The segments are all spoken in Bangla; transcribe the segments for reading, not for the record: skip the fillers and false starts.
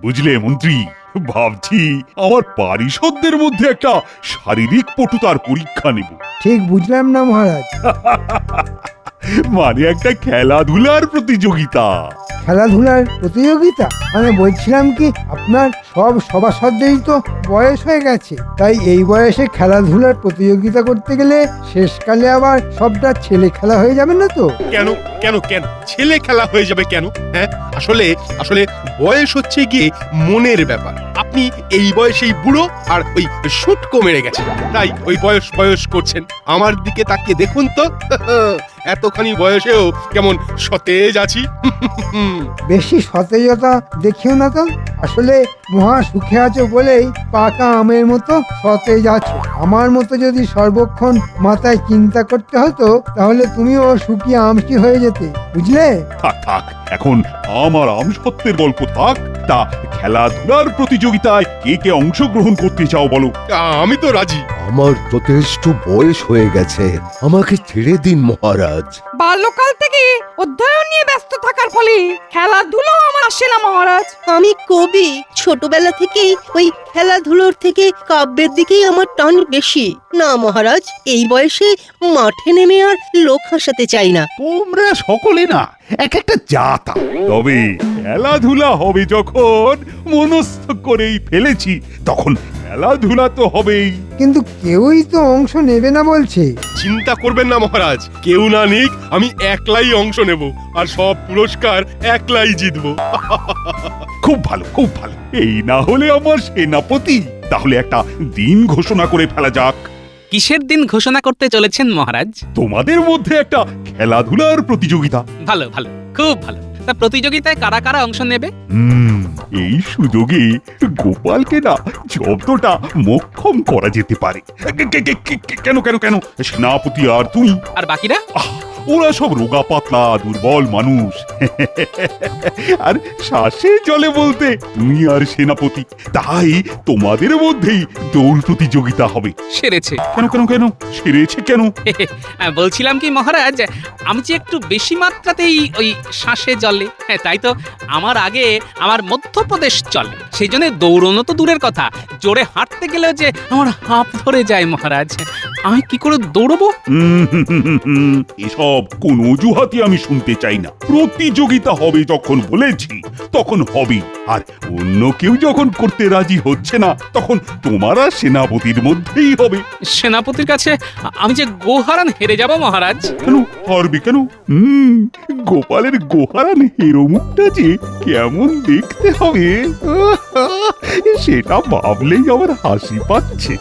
বুঝলে মন্ত্রী, ভাবছি আমার পারিষদদের মধ্যে একটা শারীরিক পটুতার পরীক্ষা নেব। ঠিক বুঝলাম না মহারাজ। মানে একটা খেলাধুলার প্রতিযোগিতা। খেলাধুলার প্রতিযোগিতা? মানে বলছিলাম কি, আপনার সব সভাসদেরই তো বয়স হয়ে গেছে, তাই এই বয়সে খেলাধুলার প্রতিযোগিতা করতে গেলে শেষকালে আবার সবটা ছেলে খেলা হয়ে যাবে না তো? কেন কেন কেন ছেলে খেলা হয়ে যাবে কেন? হ্যাঁ, আসলে আসলে বয়স হচ্ছে গিয়ে মনের ব্যাপার। আপনি এই বয়সেই বুড়ো আর ওই শুটকো মেরে গেছেন, তাই ওই বয়স বয়স করছেন। আমার দিকে তাকিয়ে দেখুন তো, এতখানি বয়সেও কেমন সতেজ আছি। বেশি সতেজতা দেখিও না তো। আসলে মহা সুখে আছো বলেই পাকা আমের মতো সতেজ আছো। আমার মতো যদি সর্বক্ষণ মাথায় চিন্তা করতে হতো, তাহলে তুমিও শুকিয়ে আমসি হয়ে যেতে, বুঝলে? থাক থাক, এখন আমার আমসত্বের গল্প থাক। তা খেলাধুলার প্রতিযোগিতায় কে কে অংশগ্রহণ করতে চাও বলো? আমি তো রাজি। আমার যথেষ্ট বয়স হয়ে গেছে, আমাকে ছেড়ে দিন মহারাজ। বাল্যকাল থেকে অধ্যয়ন নিয়ে ব্যস্ত থাকার ফলে খেলাধুলো আমার আসে না মহারাজ। আমি কবি, ছোটবেলা থেকেই ওই খেলাধুলোর থেকে কাব্যের দিকেই আমার টান বেশি। না মহারাজ, এই বয়সে মাঠে নেমে আর লোক হাসাতে চাই না। তোমরা সকলে না এক একটা জাতা। তবে খেলাধুলা হবে যখন মনস্থ করেই ফেলেছি, তখন খেলাধুলা তো হবেই। কিন্তু কেউই তো অংশ নেবে না বলছে। চিন্তা করবেন না মহারাজ, কেউ না নিক, আমি একলাই অংশ নেব আর সব পুরস্কার একলাই জিতবো। খুব ভালো, খুব ভালো। এই না হলে আমার সেনাপতি। তাহলে একটা দিন ঘোষণা করে ফেলা যাক। কিসের দিন ঘোষণা করতে চলেছেন মহারাজ? তোমাদের মধ্যে একটা খেলাধুলার প্রতিযোগিতা। ভালো ভালো, খুব ভালো। তা প্রতিযোগিতায় কারা কারা অংশ নেবে? এই সুযোগে গোপালকে না জব্দটা মোক্ষম করা যেতে পারে। কেন কেন কেন সেনাপতি আর তুই? আর বাকিরা? ওরা সব রোগা পাতলা দুর্বল মানুষ। আর শ্বাসে জলে বলতে তুমি আর সেনাপতি। তাই তোমাদের মধ্যেই দৌড় প্রতিযোগিতা হবে। সেরেছে। কেন কেন কেন সেরেছে কেন? বলছিলাম কি মহারাজ, আমি যে একটু বেশি মাত্রাতেই ওই শ্বাসে জলে, তাই তো আমার আগে আমার মধ্যপ্রদেশ চলে। সেই জন্য দৌড়নো তো দূরের কথা, জোরে হাঁটতে গেলেও যে আমার হাঁপ ধরে যায় মহারাজ। আমি কি করে দৌড়বো? এসব কোন অজুহাতই আমি শুনতে চাই না। প্রতিযোগিতা হবে যখন বলেছি তখন হবে। আর অন্য কেউ যখন করতে রাজি হচ্ছে না, তখন তোমার আর সেনাপতির মধ্যেই হবে। সেনাপতির কাছে আমি যে গোহারান হেরে যাব মহারাজ। কেন হারবে কেন? গোপালের গোহারান হেরো মুখটা যে কেমন দেখতে হবে সেটা ভাবলেই আমার হাসি পাচ্ছে।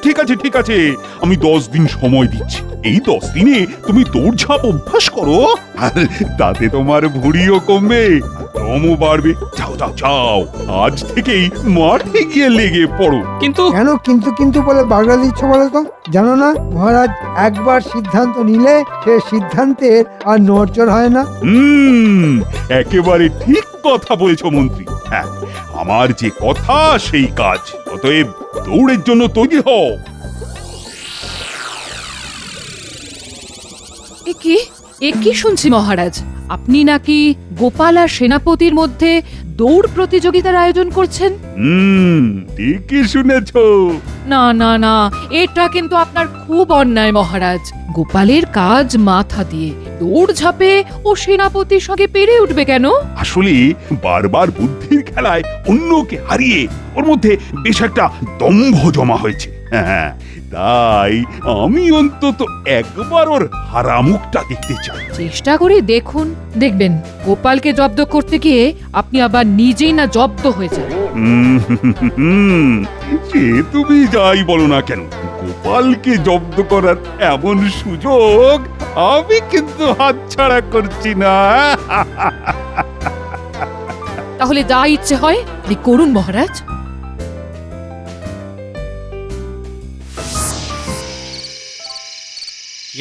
ঠিক আছে ঠিক আছে, আমি 10 দিন সময় দিচ্ছি। এই 10 দিনে তুমি দৌড়ঝাঁপ অভ্যাস করো, আর তাতে তোমার ভুঁড়িও কমবে, দমও বাড়বে। যাও যাও যাও, আজ থেকেই মাঠে গিয়ে লেগে পড়ো। কিন্তু কেন কিন্তু কিন্তু বলে বাগড়া দিচ্ছ বলো তো? জানো না মহারাজ, একবার সিদ্ধান্ত নিলে সে সিদ্ধান্তের আর নড়চড় হয় না। একেবারে ঠিক কথা বলেছ মন্ত্রী। হ্যাঁ, আমার যে কথা সেই কাজ। অতএব দৌড়ের জন্য তৈরি হও। এ কি শুনছি মহারাজ, আপনি নাকি গোপাল আর সেনাপতির মধ্যে দৌড় প্রতিযোগিতার আয়োজন করছেন? ঠিকই শুনেছ। না না না, এটা কিন্তু আপনার খুব অন্যায় মহারাজ। গোপালের কাজ মাথা দিয়ে, দৌড়ঝাঁপে ও সেনাপতির সঙ্গে পেরে উঠবে কেন? আসলে বারবার বুদ্ধির খেলায় অন্যকে হারিয়ে ওর মধ্যে বেশ একটা দম্ভ জমা হয়েছে। হ্যাঁ, তাই আমি অন্তত একবার ওর হারা মুখটা দেখতে চাই। চেষ্টা করে দেখুন, দেখবেন গোপালকে জব্দ করতে গিয়ে আপনি আবার নিজেই না জব্দ হয়ে যান। সে তুমি যাই বলো না কেন, গোপালকে জব্দ করার এমন সুযোগ আমি কিন্তু হাতছাড়া করছি না। তাহলে যা ইচ্ছে হয় আপনি করুন মহারাজ।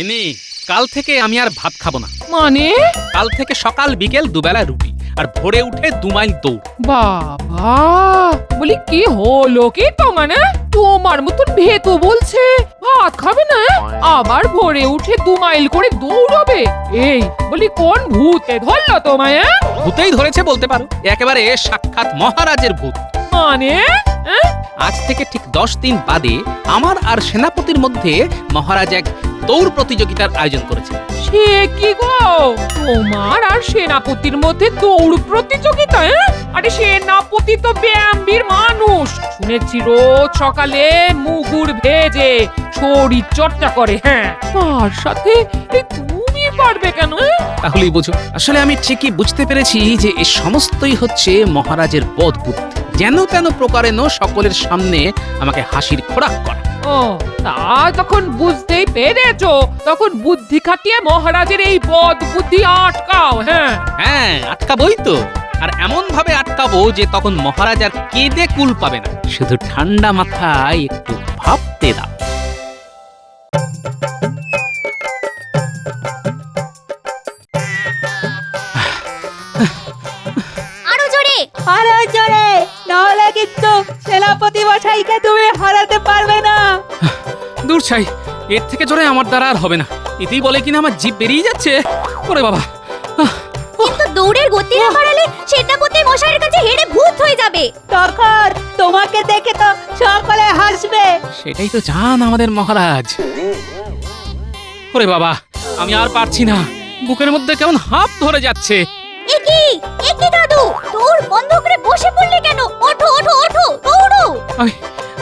ইনি কাল থেকে আমি আর ভাত খাবো না। মানে? কাল থেকে সকাল বিকেল দুবেলা রুটি, আর ভোরে উঠে 2 মাইল দৌড়। বাবা, বলি কি হলো কি তোমার? তোমার মতন ভেতো বলছে ভাত ভাত খাবে না? আবার ভোরে উঠে 2 মাইল করে দৌড়বে। এই বলি কোন ভূতে ধরলো তোমায়? ভূতেই ধরেছে বলতে পারো, একেবারে সাক্ষাৎ মহারাজের ভূত। মানে আজ থেকে ঠিক 10 দিন বাদে আমার আর সেনাপতির মধ্যে মহারাজ এক দৌড় প্রতিযোগিতার আয়োজন করেছে। সে কি গো, তোমার আর সেনাপতির মধ্যে দৌড় প্রতিযোগিতা? আরে সেনাপতি তো ব্যায়ামবীর মানুষ, শুনেছি রোজ সকালে মুগুর ভেজে শরীর চর্চা করে। হ্যাঁ, তার সাথে এই তুমি পারবে কেন? তাহলেই বুঝো, আসলে আমি ঠিকই বুঝতে পেরেছি যে এই সমস্তই হচ্ছে মহারাজের বদ বুদ্ধি, যেন তেন প্রকারেণ সকলের সামনে আমাকে হাসির খোরাক করা। ও, তা যখন বুঝতেই পেরেছো, তখন বুদ্ধি খাটিয়ে মহারাজের এই বদ বুদ্ধি আটকাও। হ্যাঁ হ্যাঁ, আটকাবই তো, আর এমন ভাবে আটকাবো যে তখন মহারাজ আর কেঁদে কুল পাবে না। শুধু ঠান্ডা মাথায় একটু ভাবতে দাও। আরো জোরে। আরো জোরে, নাহলে কিন্তু সেনাপতি মশাইকে তুমি হারাতে পারবে না। দূর ছাই, এর থেকে জোরে আমার দ্বারা আর হবে না। এতেই বলে কিনা আমার জিভ বেরিয়ে যাচ্ছে। ওরে বাবা, কিন্তু দৌড়ের গতি না বাড়ালে সেনাপতি মশাইয়ের কাছে হেরে ভূত হয়ে যাবে। তখন তোমাকে দেখে তো সকলে হাসবে। সেটাই তো চান আমাদের মহারাজ। ওরে বাবা, আমি আর পারছি না, বুকের মধ্যে কেমন হাঁপ ধরে যাচ্ছে। একি দাদু, দৌড় বন্ধ করে বসে পড়লে কেন? ওঠো ওঠো ওঠো, দৌড়ো।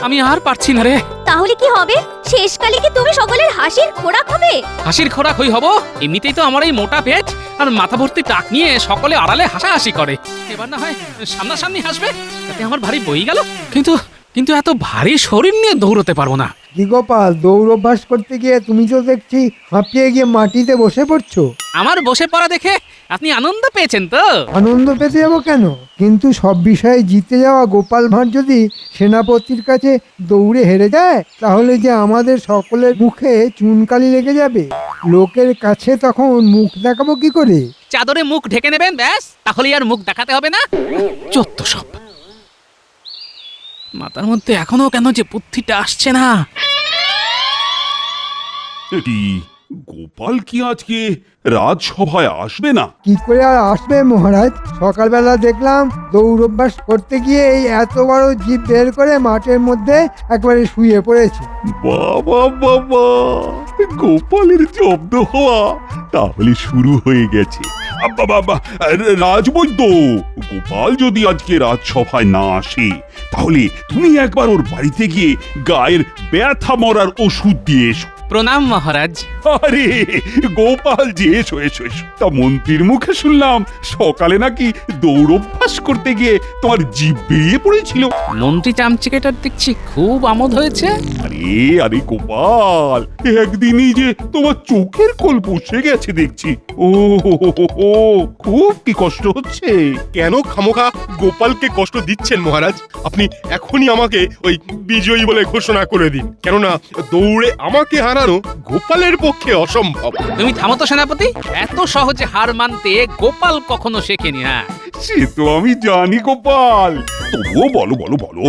আমি আর পারছি না রে। তাহলে কি হবে? শেষকালে কি তুমি সকলের হাসির খোরাক হবে? হাসির খোরাক হই হব? এমনিতেই তো আমার এই মোটা পেট আর মাথা ভর্তি টাক নিয়ে সকলে আড়ালে হাসাহাসি করে। এবার না হয় সামনাসামনি হাসবে, তাতে আমার ভারী বই গেল। কিন্তু এত ভারী শরীর নিয়ে দৌড়তে পারবো না। কি গোপাল, দৌড় অভ্যাস করতে গিয়ে তুমি তো দেখছি হাঁপিয়ে গিয়ে মাটিতে বসে পড়ছো। আমার বসে পড়া দেখে আপনি আনন্দ পেয়েছেন তো? আনন্দ পেতে যাবো কেন, কিন্তু সব বিষয়ে জিতে যাওয়া গোপাল ভাঁড় যদি সেনাপতির কাছে দৌড়ে হেরে যায়, তাহলে যে আমাদের সকলের মুখে চুনকালি লেগে যাবে। লোকের কাছে তখন মুখ দেখাবো কি করে? চাদরে মুখ ঢেকে নেবেন, ব্যাস, তাহলেই আর মুখ দেখাতে হবে না। চত্ব সব। মাথার মধ্যে এখনো কেন যে বুদ্ধিটা আসছে না। এটি গোপাল কি আজকে রাজসভায় আসবে না? কি করে আর আসবে মহারাজ? সকালবেলা দেখলাম দৌড় অভ্যাস করতে গিয়ে এই এত বড় জিভ বের করে মাঠের মধ্যে একবারে শুয়ে পড়েছে। বাবা বাবা, গোপালের জব্দ হওয়া তাহলে শুরু হয়ে গেছে। বাবা, রাজবৈদ্য, গোপাল যদি আজকে রাজসভায় না আসে, তাহলে তুমি একবার ওর বাড়িতে গিয়ে গায়ের ব্যথা মরার ওষুধ দিয়ে এসো। প্রণাম মহারাজ। আরে গোপাল যে, এসো এসো এসো। তা মন্ত্রীর মুখে শুনলাম সকালে নাকি দৌড় অভ্যাস করতে গিয়ে তোমার জিভ বেরিয়ে পড়েছিল। মন্ত্রী চামচিকেটার দেখছি খুব আমোদ হয়েছে। আরে গোপাল, একদিনই যে তোমার চোখের কোল বসে গেছে দেখছি। ও খুব কি কষ্ট হচ্ছে? কেন খামোখা গোপালকে কষ্ট দিচ্ছেন মহারাজ? আপনি এখনই আমাকে ওই বিজয়ী বলে ঘোষণা করে দিন, কেননা দৌড়ে আমাকে হারানো গোপালের পক্ষে অসম্ভব। তুমি থামো তো সেনাপতি, এত সহজে হার মানতে গোপাল কখনো শেখেনি। হ্যাঁ, সে তো আমি জানি গোপাল, তবুও বলো বলো বলো,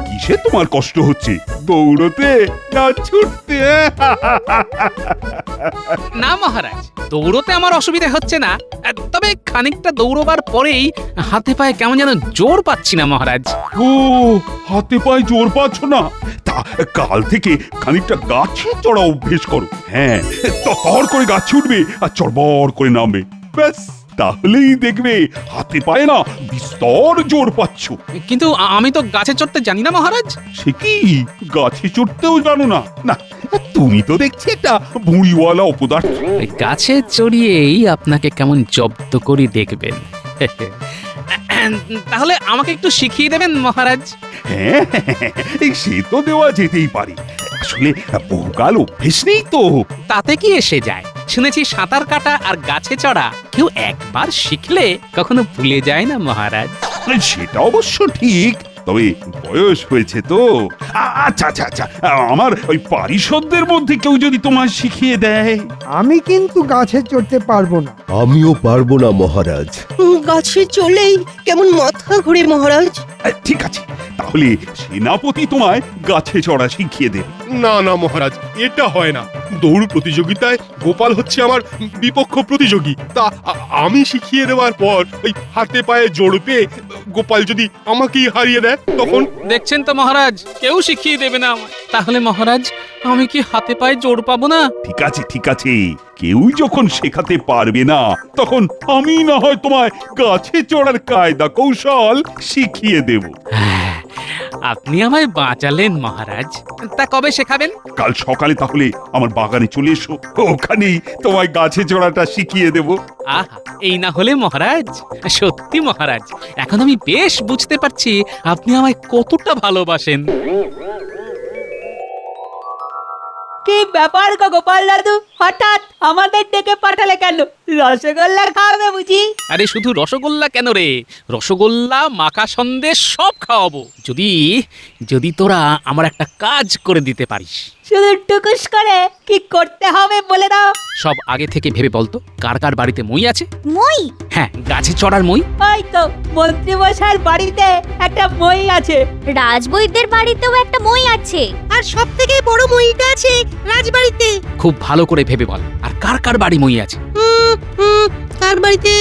কিসে তোমার কষ্ট হচ্ছে? দৌড়তে না ছুটতে? না মহারাজ, দৌড়তে আমার অসুবিধা হচ্ছে না, তবে খানিকটা দৌড়বার পরেই হাতে পায়ে কেমন যেন জোর পাচ্ছি না মহারাজ। ও, হাতে পায়ে জোর পাচ্ছ না? তা কাল থেকে খানিকটা গাছে চড়া অভ্যেস করো। হ্যাঁ, তর করে গাছে উঠবে আর চড়বড় করে নামবে, ব্যাস, তাহলেই দেখবে হাতে পায়ে না বিস্তর জোর পাচ্ছ। কিন্তু আমি তো গাছে চড়তে জানি না মহারাজ। সে কি, গাছে চড়তেও জানো না? না, তুমি তো দেখছি একটা ভুঁড়িওয়ালা অপদার্থ। ওই গাছে চড়িয়েই আপনাকে কেমন জব্দ করি দেখবেন। তাহলে আমাকে একটু শিখিয়ে দেবেন মহারাজ? হ্যাঁ, সে তো দেওয়া যেতেই পারে, আসলে বহুকাল অভ্যেস নেই তো। তাতে কি এসে যায়? শুনেছি সাঁতার কাটা আর গাছে চড়া কেউ একবার শিখলে কখনো ভুলে যায় না মহারাজ। সেটা অবশ্য ঠিক, তবে বয়স হয়েছে তো। আচ্ছা আচ্ছা আচ্ছা, আমার ওই পারিষদদের মধ্যে কেউ যদি তোমার শিখিয়ে দেয়। আমি কিন্তু গাছে চড়তে পারবো না। আমিও পারবো না মহারাজ। গাছে চলেই কেমন মাথা ঘুরে মহারাজ। ঠিক আছে, তাহলে সেনাপতি তোমায় গাছে চড়া শিখিয়ে দেবে। না না মহারাজ, এটা হয় না। দৌড় প্রতিযোগিতায় গোপাল হচ্ছে আমার বিপক্ষ প্রতিযোগী। তা আমি শিখিয়ে দেওয়ার পর ওই হাতে পায়ে জোর পেয়ে গোপাল যদি আমাকেই হারিয়ে দেয় তখন? দেখছেন তো মহারাজ, কেউ শিখিয়ে দেবে না আমায়। তাহলে মহারাজ, আমি কি হাতে পায়ে জোর পাবো না? ঠিক আছে ঠিক আছে, কেউ যখন শেখাতে পারবে না তখন আমি না হয় তোমায় গাছে চড়ার কায়দা কৌশল শিখিয়ে দেব। আপনি আমায় বাঁচালেন মহারাজ। তা কবে শেখাবেন? কাল সকালে তাহলে আমার বাগানে চলে এসো, ওখানেই তোমায় গাছে চড়াটা শিখিয়ে দেব। আহা, এই না হলে মহারাজ, সত্যি মহারাজ, এখন আমি বেশ বুঝতে পারছি আপনি আমায় কতটা ভালোবাসেন। কি ব্যাপার গো গোপাল দাদু, হঠাৎ আমাদের ডেকে পাঠালে কেন? রসগোল্লা খাওয়াবে বুঝি? আরে শুধু রসগোল্লা কেন রে, রসগোল্লা মাখা সন্দেশ সব খাওয়াবো, যদি যদি তোরা আমার একটা কাজ করে দিতে পারিস। শুধু টুকুস করে কি করতে হবে বলে দাও। সব আগে থেকে ভেবে বলতো, কার কার বাড়িতে মই আছে? মই? হ্যাঁ, গাছে চড়ার মই। ওই তো মন্ত্রী মশাইয়ের বাড়িতে একটা মই আছে। রাজবৈদ্যের বাড়িতেও একটা মই আছে। আর সব থেকে বড় মইটা আছে রাজবাড়িতে। খুব ভালো করে ভেবে বল, আর কার কার বাড়ি মই আছে? কার বাড়িতে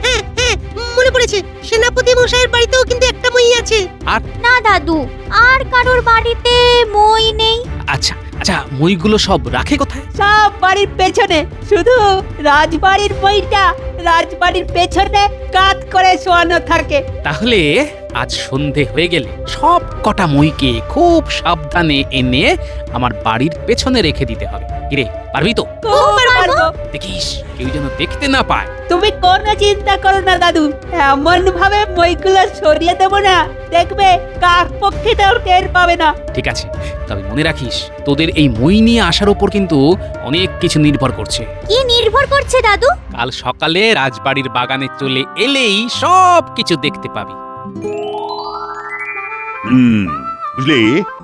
হ্যাঁ হ্যাঁ, মনে পড়েছে, সেনাপতি মশাইয়ের বাড়িতেও কিন্তু একটা মই আছে। আর না দাদু, আর কারোর বাড়িতে মই নেই। আচ্ছা আচ্ছা, মইগুলো সব রাখে কোথায়? সব বাড়ির পেছনে, শুধু রাজবাড়ির মইটা রাজবাড়ির পেছনে কাত করে শোয়ানো থাকে। তাহলে আজ সন্ধে হয়ে গেলে সব কটা মইকে খুব সাবধানে এনে আমার বাড়ির পেছনে রেখে দিতে হবে। কিরে, পারবি তো? খুব পারবো। দেখিস কেউ যেন দেখতে না পায়। তুমি কোনো চিন্তা করো না দাদু, এমন ভাবে মইগুলো সরিয়ে দেবো না, দেখবে কাক পক্ষীটাও টের পাবে না। ঠিক আছে, তবে মনে রাখিস, তোদের এই মই নিয়ে আসার উপর কিন্তু অনেক কিছু নির্ভর করছে। কি নির্ভর করছে দাদু? কাল সকালে রাজবাড়ির বাগানে চলে এলেই সব কিছু দেখতে পাবি। বুঝলে,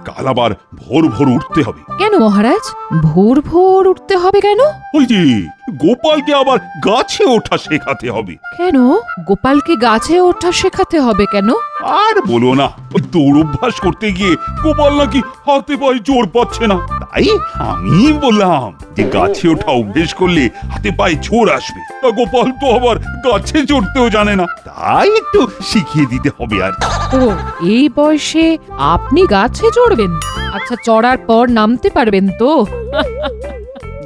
কাল আবার ভোর ভোর উঠতে হবে। কেন মহারাজ, ভোর ভোর উঠতে হবে কেন? ওই যে গোপালকে আবার গাছে ওঠা শেখাতে হবে। কেন গোপালকে গাছে ওঠা শেখাতে হবে কেন? আর বলো না, ওই দৌড় অভ্যাস করতে গিয়ে গোপাল নাকি হাতে পায়ে জোর পাচ্ছে না। তাই আমি বললাম যে গাছে ওঠা অভ্যেস করলে হাতে পায়ে জোর আসবে। তা গোপাল তো আবার গাছে চড়তেও জানে না, তাই একটু শিখিয়ে দিতে হবে আর। ও, এই বয়সে আপনি গাছে চড়বেন? আচ্ছা, চড়ার পর নামতে পারবেন তো?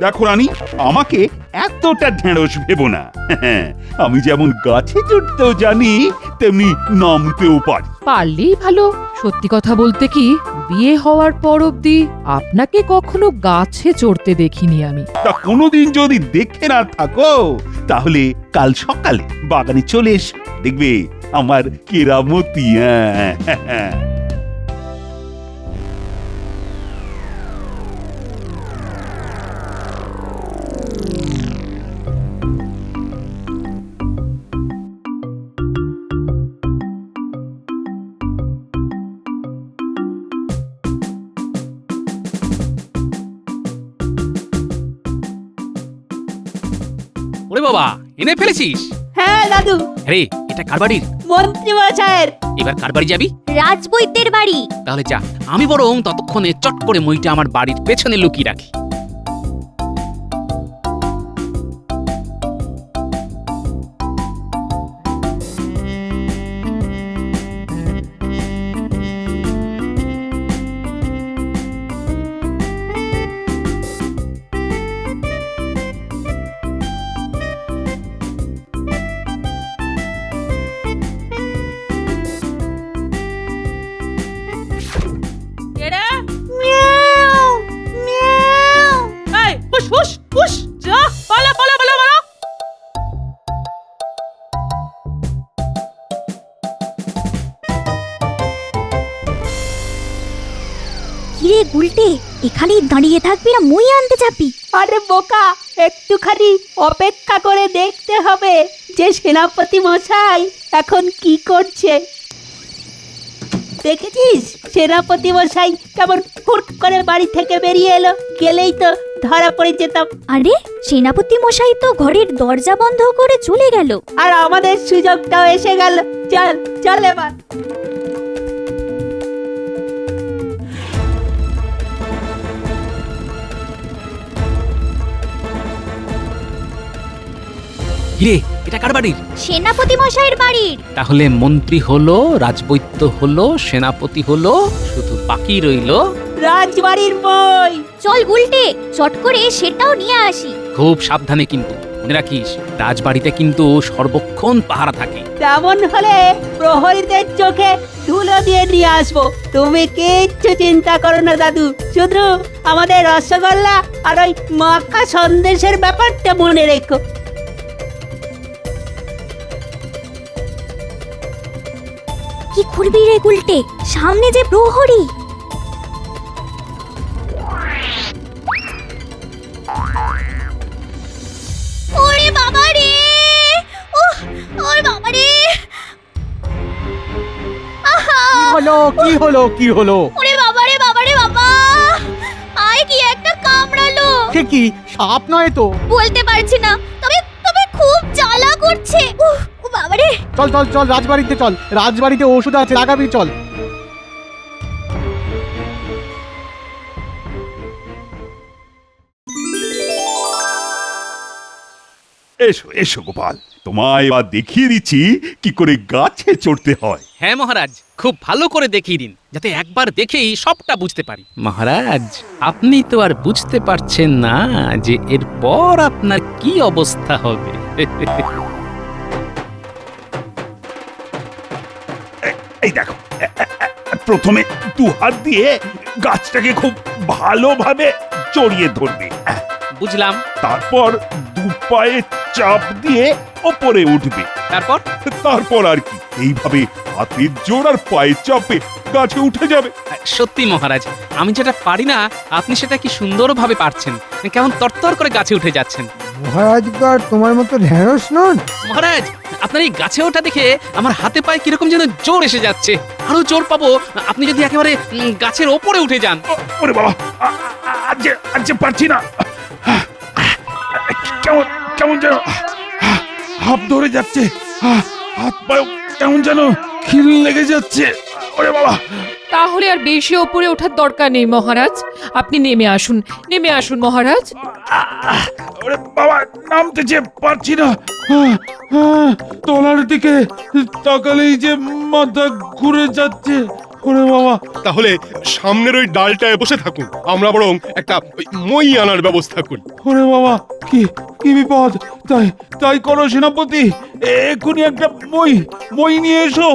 দেখো রানী, আমাকে এতটা ঢেঁড়স ভেবো না। আমি যেমন গাছে চড়তেও জানি, তেমনি নামতেও পারি। পারলেই ভালো। সত্যি কথা বলতে কি, বিয়ে হওয়ার পর অবধি আপনাকে কখনো গাছে চড়তে দেখিনি আমি। তা কোনোদিন যদি দেখে না থাকো, তাহলে কাল সকালে বাগানে চলে এসো, দেখবে আমার কেরামতি। ওরে বাবা, এনে ফেলেছিস? হ্যাঁ দাদু। আরে, এটা কার বাড়ির? মন্ত্রী মশাইয়ের। এবার কার বাড়ি যাবি? রাজবৈদ্যের বাড়ি। তাহলে যা, আমি বরং ততক্ষণে চট করে মইটা আমার বাড়ির পেছনে লুকিয়ে রাখি। কিরে গুলটে, এখানেই দাঁড়িয়ে থাকবি না মই আনতে যাবি? আরে বোকা, একটুখানি অপেক্ষা করে দেখতে হবে যে সেনাপতি মশাই এখন কি করছে। দেখেছিস সেনাপতি মশাই কেমন হুট করে বাড়ি থেকে বেরিয়ে এলো? গেলেই তো ধরা পড়ে যেতাম। আরে, সেনাপতি মশাই তো ঘরের দরজা বন্ধ করে চলে গেল। আর আমাদের সুযোগটাও এসে গেল। চল চল এবার। কিরে এটা কার বাড়ির? সেনাপতি মশাইয়ের বাড়ির। তাহলে মন্ত্রী হলো, রাজবৈদ্য হলো, সেনাপতি হলো, শুধু বাকি রইলো রাজবাড়ির মই। চল গুলটে, চট করে সেটাও নিয়ে আসি। খুব সাবধানে কিন্তু, মনে রাখিস রাজবাড়িতে কিন্তু সর্বক্ষণ পাহারা থাকে। তেমন হলে প্রহরীদের চোখে ধুলো দিয়ে নিয়ে আসবো। তুমি কিচ্ছু চিন্তা করো না দাদু, শুধু আমাদের রসগোল্লা আর ওই মাখা সন্দেশের ব্যাপারটা মনে রেখো। কি করবি রে গুলটে, সামনে যে প্রহরী। ওরে বাবা রে, ওরে বাবা রে, কি হলো ওরে বাবা রে বাবা রে বাবা, আয় কি একটা কামড়ালো। সে কি সাপ নয় তো? বলতে পারছি না, তবে তবে খুব জ্বালা করছে। ও বাবা রে। চল চল চল রাজবাড়িতে চল, রাজবাড়িতে ওষুধ আছে, লাগাবি চল। এসো এসো গোপাল, তোমায় এবার দেখিয়ে দিচ্ছি কি করে গাছে চড়তে হয়। হ্যাঁ মহারাজ, খুব ভালো করে দেখিয়ে দিন, যাতে একবার দেখেই সবটা বুঝতে পারি। মহারাজ, আপনি তো আর বুঝতে পারছেন না যে এরপর আপনার কি অবস্থা হবে। এই দেখো, প্রথমে দু হাত দিয়ে গাছটাকে খুব ভালোভাবে জড়িয়ে ধরবে। বুঝলাম। তারপর দু পায়ে চাপ দিয়ে ওপরে উঠবে। তারপর আর কি, এইভাবে হাতের জোর আর পায়ের চাপে গাছে উঠে যাবে। সত্যি মহারাজ, আমি যেটা পারি না আপনি সেটা কি সুন্দরভাবে পারছেন। কেমন তরতর করে গাছে উঠে যাচ্ছেন। মহারাজ তো আর তোমার মতো ঢেঁড়স নন। মহারাজ, আপনার এই গাছে ওঠা দেখে আমার হাতে পায়ে কিরকম যেন জোর এসে যাচ্ছে। আরো জোর পাবো আপনি যদি একেবারে গাছের ওপরে উঠে যান। ওরে বাবা, আজ পারছি না, কেমন কেমন যেন হাত ধরে যাচ্ছে, হাত পায়ে কেমন যেন খিল লেগে যাচ্ছে। ওরে বাবা। তাহলে আর বেশি ওপরে ওঠার দরকার নেই মহারাজ, আপনি নেমে আসুন, নেমে আসুন মহারাজ। ওরে বাবা, নামতে যে পারছি না, তলার দিকে তাকালেই যে মাথা ঘুরে যাচ্ছে। ওরে বাবা। তাহলে সামনের ওই ডালটায় বসে থাকুন, আমরা বরং একটা মই আনার ব্যবস্থা করি। ওরে বাবা, কি কি বিপদ! তাই করো সেনাপতি, এক্ষুনি একটা মই নিয়ে এসো।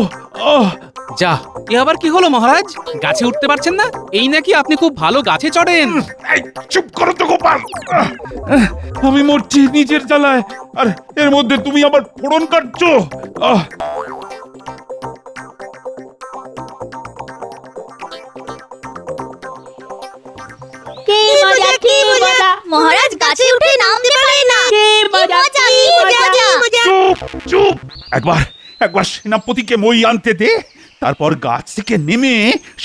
যা, এ আবার কি হলো মহারাজ? গাছে উঠতে পারছেন না? এই নাকি আপনি খুব ভালো গাছে চড়েন। এই চুপ করো তো গোপাল, আমি মরছি নিজের জ্বালায়, আর এর মধ্যে তুমি আবার ফোড়ন কাটছো। কি মজা, কি মজা, মহারাজ গাছে উঠে নামতে পারে না। কি মজা, কি মজা। চুপ, একবার সেনাপতিকে মই আনতে দে, তারপর গাছ থেকে নেমে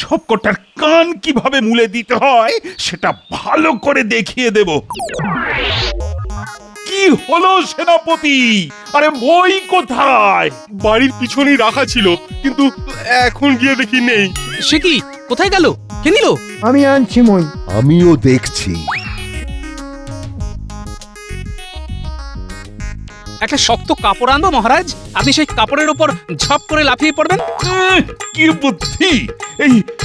সবকটার কান কিভাবে মুলে দিতে হয় সেটা ভালো করে দেখিয়ে দেব। কি হলো সেনাপতি? আরে মই কোথায়? বাড়ির পিছনেই রাখা ছিল, কিন্তু এখন গিয়ে দেখি নেই। সে কি, কোথায় গেল? কে নিল? আমি আনছি মই। আমিও দেখছি। একটা শক্ত কাপড় আনবো মহারাজ, আপনি সেই কাপড়ের উপর ঝপ করে লাফিয়ে পড়বেন। কি বুদ্ধি!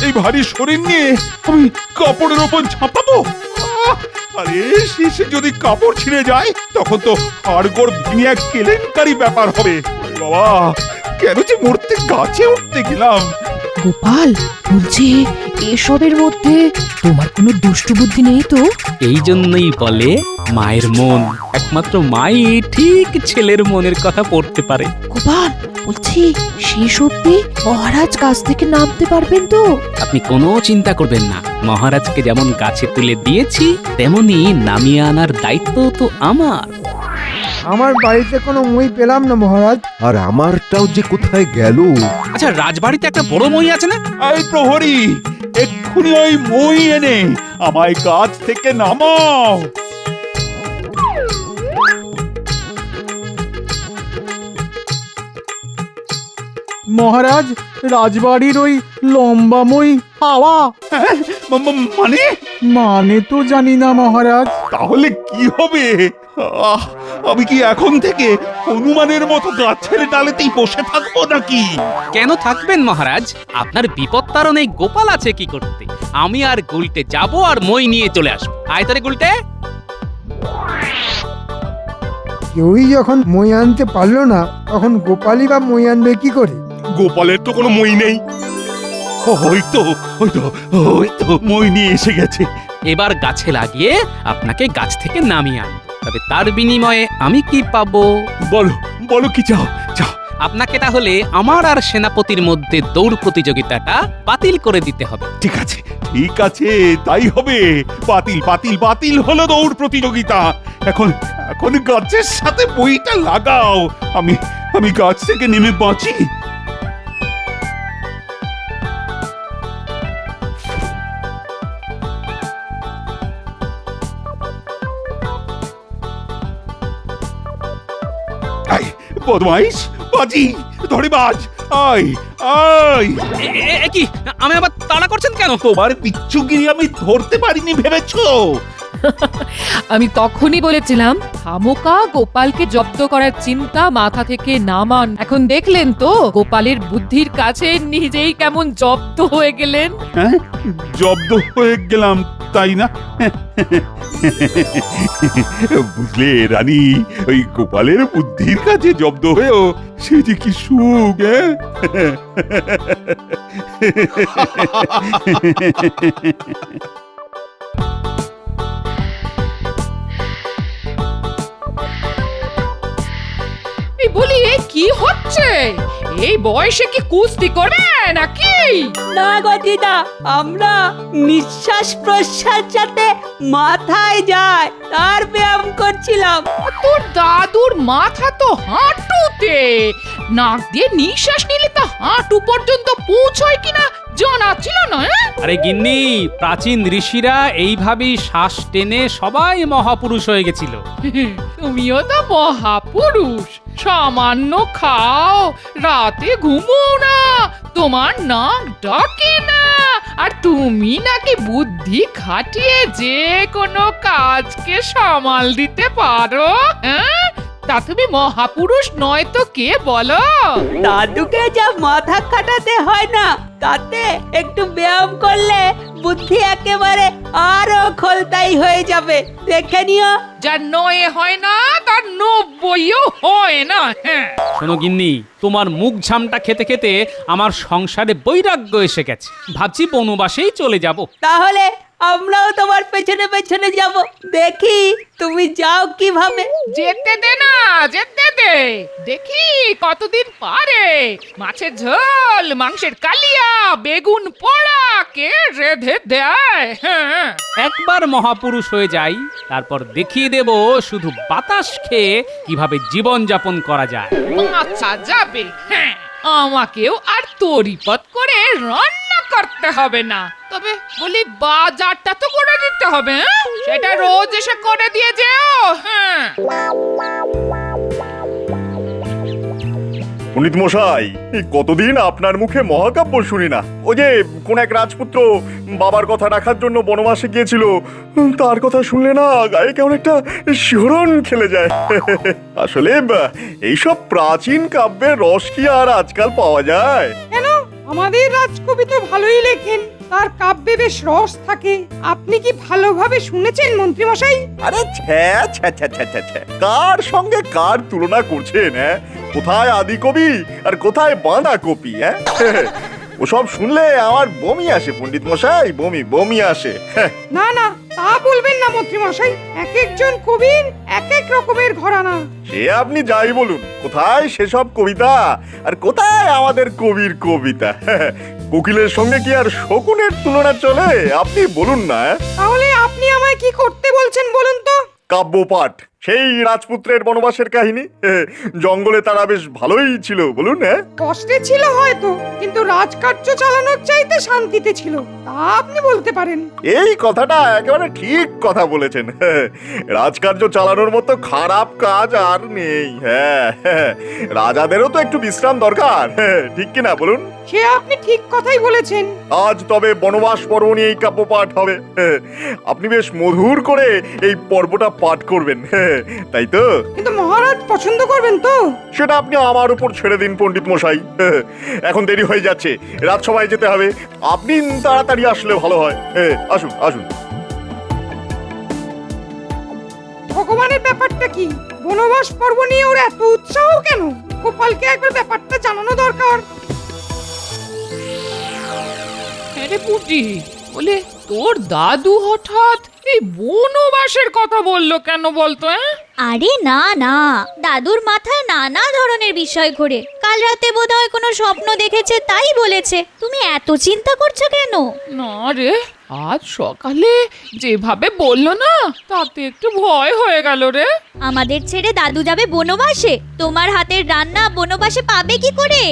এই ভারী শরীর নিয়ে আমি কাপড়ের উপর ঝাঁপাবো? আরে শেষে যদি কাপড় ছিঁড়ে যায় তখন তো হাড়গোড় ভেঙে এক কেলেঙ্কারি ব্যাপার হবে। বাবা, কেন যে মরতে গাছে উঠতে গেলাম। গোপাল, বলছি এসবের মধ্যে তোমার কোনো দুষ্টু বুদ্ধি নেই তো? এই জন্যই বলে মায়ের মন, একমাত্র মাই ঠিক ছেলের মনের কথা পড়তে পারে। গোপাল, বলছি শেষ অব্দি মহারাজ গাছ থেকে নামতে পারবেন তো? আপনি কোনো চিন্তা করবেন না, মহারাজকে যেমন গাছে তুলে দিয়েছি তেমনি নামিয়ে আনার দায়িত্ব তো আমার। আমার বাড়িতে কোনো মই পেলাম না মহারাজ। আর আমারটাও যে কোথায় গেল। আচ্ছা, রাজবাড়িতে একটা বড় মই আছে না? এই প্রহরী, এক্ষুনি ওই মই এনে আমায় গাছ থেকে নামাও। মহারাজ, রাজবাড়ির ওই লম্বা মই হাওয়া। মানে মানে তো জানি না মহারাজ। তাহলে কি হবে? আহ, আমি কি এখন থেকে হনুমানের মতো গাছের ডালেতেই বসে থাকবো নাকি? কেন থাকবেন মহারাজ? আপনার বিপদ তারণ এই গোপাল আছে কি করতে? আমি আর গুলটে যাব আর মই নিয়ে চলে আসবো। আয় তারে গুলটে। কেউই যখন মই আনতে পারলো না, তখন গোপালই বা মই আনবে কি করে? গোপালের তো কোনো মই নেই। ওই তো মই নিয়ে এসে গেছে। এবার গাছে লাগিয়ে আপনাকে গাছ থেকে নামিয়ে আনবো। তবে তার বিনিময়ে আমি কি পাবো? বলো কি চাও? আপনাকে তাহলে আমার আর সেনাপতির মধ্যে দৌড় প্রতিযোগিতাটা বাতিল করে দিতে হবে। ঠিক আছে, তাই হবে। বাতিল হলো দৌড় প্রতিযোগিতা। এখন গাছের সাথে বইটা লাগাও। আমি গাছ থেকে নেমে বাঁচি। বদমাইশ, বাজি ধরে বাজ, আয়। কি আমি আবার তাড়া করছেন কেন? তোমার পিচ্চুগিরি আমি ধরতে পারিনি ভেবেছো? আমি তখনই বলেছিলাম খামোকা গোপালকে জব্দ করার চিন্তা মাথা থেকে নামান। এখন দেখলেন তো গোপালের বুদ্ধির কাছে নিজেই কেমন জব্দ হয়ে গেলেন। হ্যাঁ, জব্দ হয়ে গেলাম তাই না? বুঝলে রানী, ওই গোপালের বুদ্ধির কাছে জব্দ হয়েও সে যে কি সুখ। বলি কি হচ্ছে? এই বয়সে কি কুস্তি করবে নাকি? না গো দিদা, আমরা নিঃশ্বাস প্রশ্বাস যাতে মাথায় যায় তার ব্যায়াম করছিলাম। তোর দাদুর মাথা তো হাঁটুতে, নাক দিয়ে নিঃশ্বাস নিলে তো হাঁটু পর্যন্ত পৌঁছয় কিনা জানা ছিল না। আরে গিন্নি, প্রাচীন ঋষিরা এইভাবেই শ্বাস টেনে সবাই মহাপুরুষ হয়ে গেছিল। তুমিও তো মহাপুরুষ। সামান্য খাও, রাতে ঘুমো না, তোমার নাক ডাকে না, আর তুমি নাকি বুদ্ধি খাটিয়ে যে কোনো কাজকে সামাল দিতে পারো। হ্যাঁ, তা তুমি মহাপুরুষ নয় তো কে বলো? দাদুকে যা মাথা খাটাতে হয় না, তাতে একটু ব্যায়াম করলে বুদ্ধি একেবারে আরো খোলতাই হয়ে যাবে। দেখে নিও। যা নয় হয় না তার 90ও হয় না। হ্যাঁ, শোনো গিন্নি, তোমার মুখ ঝামটা খেতে খেতে আমার সংসারে বৈরাগ্য এসে গেছে। ভাবছি বনবাসেই চলে যাব। তাহলে আমরাও তোমার পেছনে পেছনে যাব, দেখি তুমি যাও কিভাবে। যেতে দে না, যেতে দে, দেখি কতদিন পারে। মাছের ঝোল, মাংসের কালিয়া, বেগুন পোড়া কে রেঁধে দেয়। হ্যাঁ, একবার মহাপুরুষ হয়ে যাই, তারপর দেখিয়ে দেব শুধু বাতাস খেয়ে কিভাবে জীবন যাপন করা যায়। আচ্ছা যাবে। হ্যাঁ, আমাকেও আর তরিপত করে রান্না করতে হবে না। তবে বলি বাজারটা তো করে দিতে হবে। হ্যাঁ? সেটা রোজ এসে করে দিয়ে যেও। হ্যাঁ, পণ্ডিত মশাই, কতদিন আপনার মুখে মহাকাব্য শুনি না। ওই যে কোন এক রাজপুত্র বাবার কথা রাখার জন্য বনবাসে গিয়েছিল, তার কথা শুনলে না গায়ে কেমন একটা শিহরণ খেলে যায়। আসলে এইসব প্রাচীন কাব্যের রস কি আর আজকাল পাওয়া যায়? কেন, আমাদের রাজকবি তো ভালোই লেখেন, তার কাব্যে বেশ রস থাকে। আপনি কি ভালোভাবে শুনেছেন মন্ত্রী মশাই? আরে ছ্যা ছ্যা ছ্যা ছ্যা ছ্যা ছ্যা, কার সঙ্গে কার তুলনা করছেন? হ্যাঁ, কোথায় আদি কবি আর কোথায় বাঁধা কপি? হ্যাঁ, ওসব শুনলে আমার বমি আসে পণ্ডিত মশাই, বমি আসে। না না, তা বলবেন না মন্ত্রী মশাই। এক একজন কবির এক এক রকমের ঘরানা। সে আপনি যাই বলুন, কোথায় সেসব কবিতা আর কোথায় আমাদের কবির কবিতা? কোকিলের সঙ্গে কি আর শকুনের তুলনা চলে? আপনি বলুন না। তাহলে আপনি আমায় কি করতে বলছেন বলুন তো? কাব্যপাঠ, সেই রাজপুত্রের বনবাসের কাহিনী জঙ্গলে তারা বেশ ভালোই ছিল বলুন। হ্যাঁ, কষ্টে ছিল হয়তো, কিন্তু রাজকার্য চালানোর চাইতে শান্তিতে ছিল, তা আপনি বলতে পারেন। এই কথাটা একেবারে ঠিক কথা বলেছেন। রাজকার্য চালানোর মতো খারাপ কাজ আর নেই। হ্যাঁ, রাজাদেরও তো একটু বিশ্রাম দরকার, ঠিক কিনা বলুন? সে আপনি ঠিক কথাই বলেছেন। আজ তবে বনবাস পর্ব নিয়ে এই কাব্য পাঠ হবে। আপনি বেশ মধুর করে এই পর্বটা পাঠ করবেন, তাই তো? কিন্তু মহারাজ পছন্দ করবেন তো? সেটা আপনি আমার উপর ছেড়ে দিন পণ্ডিত মশাই। এখন দেরি হয়ে যাচ্ছে, রাজসভায় যেতে হবে। আপনি তাড়াতাড়ি আসলে ভালো হয়। আসুন আসুন। ভগবানের ব্যাপারটা কি? বনবাস পর্ব নিয়ে ওর এত উৎসাহ কেন? গোপালকে একবার ব্যাপারটা জানানো দরকার। আরে পুটি, বলে তোর দাদু হঠাৎ এই বনবাসের কথা বললো কেন বলতো? আরে না না, দাদুর মাথায় নানা ধরনের বিষয় ঘোরে। কাল রাতে বোধহয় কোনো স্বপ্ন দেখেছে, তাই বলেছে। তুমি এত চিন্তা করছো কেন? না রে, আজ সকালে যেভাবে বললো না, তাতে একটু ভয় হয়ে গেল রে। আমাদের ছেড়ে দাদু যাবে বনবাসে? তোমার হাতের রান্না বনবাসে পাবে কি করে?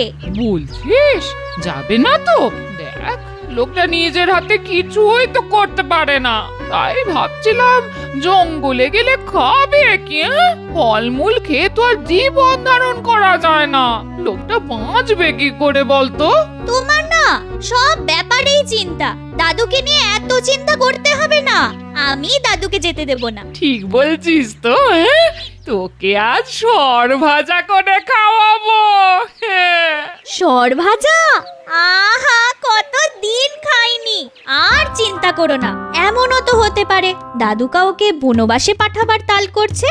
বলছিস যাবে না তো? দেখ, লোকটা নিজের হাতে কিছুই তো করতে পারে না, তাই ভাবছিলাম জঙ্গলে গেলে খাবে কি? ফলমূল খেয়ে তো আর জীবন ধারণ করা যায় না, লোকটা বাঁচবে কি করে বলতো? তোমার না সব ব্যাপারেই চিন্তা। দাদুকে নিয়ে এত চিন্তা করতে হবে না। আমি দাদুকে যেতে দেব না। ঠিক বলছিস তো। তোকে আজ সর ভাজা করে খাওয়াবো। সর ভাজা? আহা, কত দিন খাইনি। আর চিন্তা করো না। এমনও তো হতে পারে দাদু কাউকে বনবাসে পাঠাবার তাল করছে।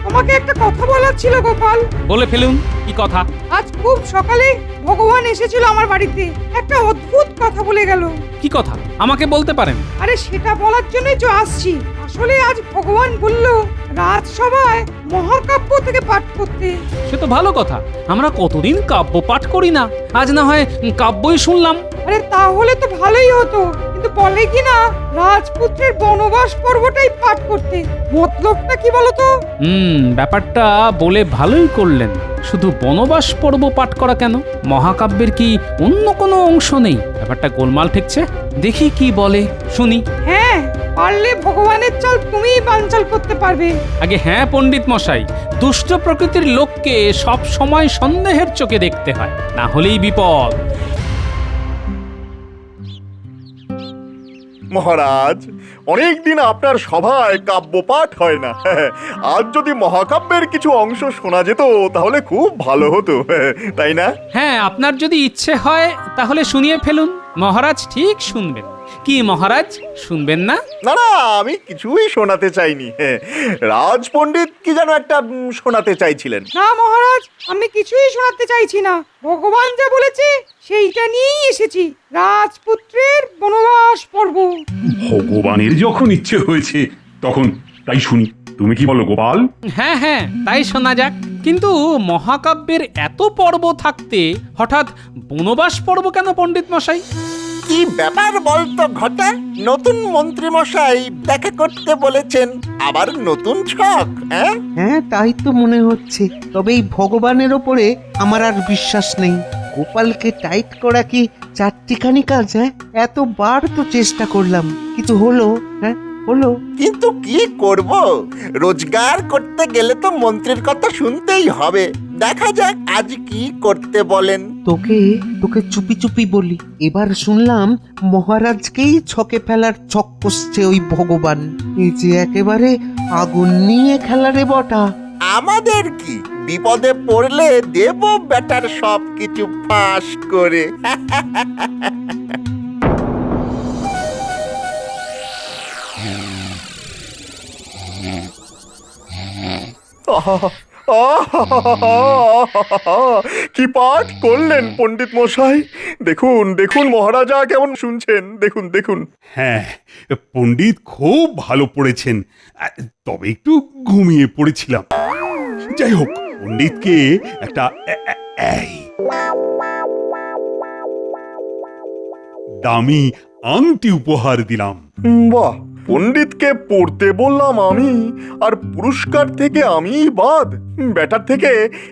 আমাকে একটা কথা বলার ছিল গোপাল। বলে ফেলুন, কি কথা? আজ খুব সকালে ভগবান এসেছিল আমার বাড়িতে, একটা অদ্ভুত কথা বলে গেল। কি কথা আমাকে বলতে পারেন? আরে সেটা বলার জন্যই তো আসছি। আসলে আজ ভগবান বলল রাজসভায় মহাকাব্য থেকে পাঠ করতে। সে তো ভালো কথা, আমরা কতদিন কাব্য পাঠ করি না, আজ না হয় কাব্যই শুনলাম। আরে তাহলে তো ভালোই হতো, কিন্তু বলে কি না রাজপুত্রের বনবাস পর্বটাই পাঠ করতে। মতলবটা কি বলতো? ব্যাপারটা বলে ভালোই করলেন। শুধু বনবাস পর্ব পাঠ করা কেন? মহাকাব্যের কি অন্য কোনো অংশ নেই? ব্যাপারটা গোলমাল ঠেকছে। দেখি কি বলে, শুনি। হ্যাঁ, পারলে ভগবানের চাল তুমিই বানচাল করতে পারবে। আগে হ্যাঁ পণ্ডিত মশাই, দুষ্ট প্রকৃতির লোককে সব সময় সন্দেহের চোখে দেখতে হয়, না হলেই বিপদ। মহারাজ, অনেকদিন আপনার সভায় কাব্য পাঠ হয় না। আজ যদি মহাকাব্যের কিছু অংশ শোনা যেত তাহলে খুব ভালো হতো, তাই না? হ্যাঁ, আপনার যদি ইচ্ছে হয় তাহলে শুনিয়ে ফেলুন। মহারাজ ঠিক শুনবেন। কি মহারাজ, শুনবেন না? না না, আমি কিছুই শোনাতে চাইনি। রাজ পণ্ডিত কি যেন একটা শোনাতে চাইছিলেন। না মহারাজ, আমি কিছুই শোনাতে চাইছি না। ভগবান যা বলেছে সেইটা নিয়েই এসেছি, রাজপুত্রের বনবাস পর্ব। ভগবানের যখন ইচ্ছে হয়েছে তখন তাই শুনি। তুমি কি বলো গোপাল? হ্যাঁ হ্যাঁ, তাই শোনা যাক। কিন্তু মহাকাব্যের এত পর্ব থাকতে হঠাৎ বনবাস পর্ব কেন পণ্ডিত মশাই? কি ব্যাপার বলতো ঘটা? নতুন মন্ত্রী মশাই দেখা করতে বলেছেন, আবার নতুন ছক? হ্যাঁ, তাই তো মনে হচ্ছে। তবে এই ভগবানের ওপরে আমার আর বিশ্বাস নেই। গোপালকে টাইট করা কি চারটিখানি কাজ? এতবার তো চেষ্টা করলাম, কিন্তু হলো? হলো, কিন্তু কি করব? রোজগার করতে গেলে তো মন্ত্রীর কথা শুনতেই হবে। দেখা যাক আজ কি করতে বলেন। তোকে চুপি চুপি বলি, এবার শুনলাম মহারাজকেই ছকে ফেলার ছক কষছে ওই ভগবান। এই যে একেবারে আগুন নিয়ে খেলারে বটা। আমাদের কি বিপদে পড়লে দেব বেটার সব কিছু ফাঁস করে। কি পাঠ করলেন পণ্ডিত মশাই! দেখুন দেখুন মহারাজা কেমন শুনছেন, দেখুন দেখুন। হ্যাঁ, পণ্ডিত খুব ভালো পড়েছেন, তবে একটু ঘুমিয়ে পড়েছিলাম। যাই হোক, পণ্ডিতকে একটা এই দামি আংটি উপহার দিলাম। বাহ, পণ্ডিতকে পড়তে বললাম আমি, আর পুরস্কার থেকে আমি বাদ। ব্যাটার থেকে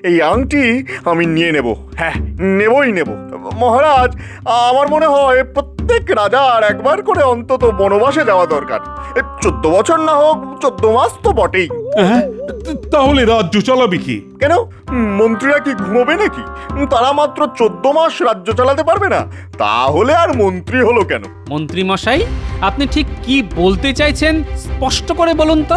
এই আংটি আমি নিয়ে নেব। হ্যাঁ, নেবই নেব। মহারাজ, আমার মনে হয় প্রত্যেক রাজার একবার করে অন্তত বনবাসে যাওয়া দরকার। 14 বছর না হোক, 14 মাস তো বটেই। হ্যাঁ, তাহলে রাজ্য চালাবে কি? কেন, মন্ত্রীরা কি ঘুমোবে নাকি? তারা মাত্র 14 মাস রাজ্য চালাতে পারবে না? তাহলে আর মন্ত্রী হলো কেন? মন্ত্রী মশাই, আপনি ঠিক কি বলতে চাইছেন স্পষ্ট করে বলুন তো।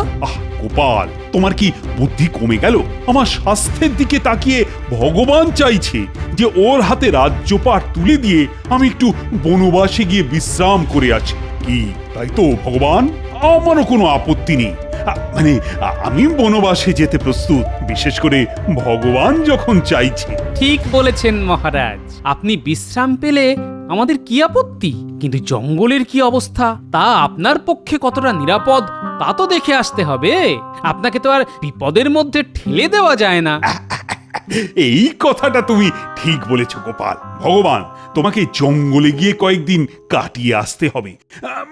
গোপাল, তোমার কি বুদ্ধি কমে গেল? আমার স্বাস্থ্যের দিকে তাকিয়ে ভগবান চাইছে যে ওর হাতে রাজ্যপাট তুলে দিয়ে আমি একটু বনবাসে গিয়ে বিশ্রাম করে আছি। কি তাই তো ভগবান? আমারও কোনো আপত্তি নেই। মানে আমি বনবাসে যেতে প্রস্তুত, বিশেষ করে ভগবান যখন চাইছে। ঠিক বলেছেন মহারাজ, আপনি বিশ্রাম পেলে আমাদের কি আপত্তি? কিন্তু জঙ্গলের কি অবস্থা তা আপনার পক্ষে কতটা নিরাপদ তা তো দেখে আসতে হবে। আপনাকে তো আর বিপদের মধ্যে ঠেলে দেওয়া যায় না। এই কথাটা তুমি ঠিক বলেছ গোপাল। ভগবান তোমাকে জঙ্গলে গিয়ে কয়েকদিন কাটিয়ে আসতে হবে,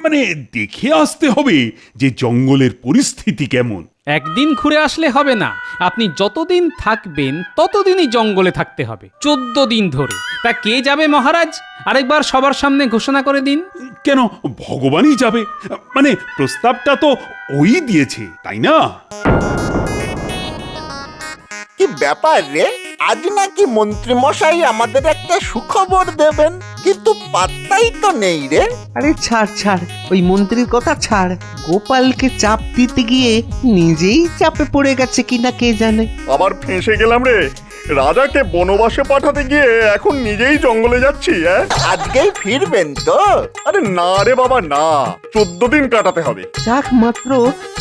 মানে দেখে আসতে হবে যে জঙ্গলের পরিস্থিতি কেমন। একদিন ঘুরে আসলে হবে না, আপনি যতদিন থাকবেন ততদিনই জঙ্গলে থাকতে হবে, 14 দিন ধরে। তা কে যাবে মহারাজ? আরেকবার সবার সামনে ঘোষণা করে দিন। কেন, ভগবানই যাবে। মানে প্রস্তাবটা তো ওই দিয়েছে, তাই না? কি ব্যাপার রে, আজ নাকি মন্ত্রী মশাই আমাদের একটা সুখবর দেবেন, কিন্তু পাত্তাই তো নেই রে। আরে ছাড় ছাড়, ওই মন্ত্রীর কথা ছাড়। গোপালকে চাপ দিতে গিয়ে নিজেই চাপে পড়ে গেছে কিনা কে জানে। আবার ফেঁসে গেলাম রে। রাজাকে বনবাসে পাঠাতে গিয়ে এখন নিজেই জঙ্গলে যাচ্ছি। আজকেই ফিরবেন তো? আরে না রে বাবা, না, 14 দিন কাটাতে হবে। যাক, মাত্র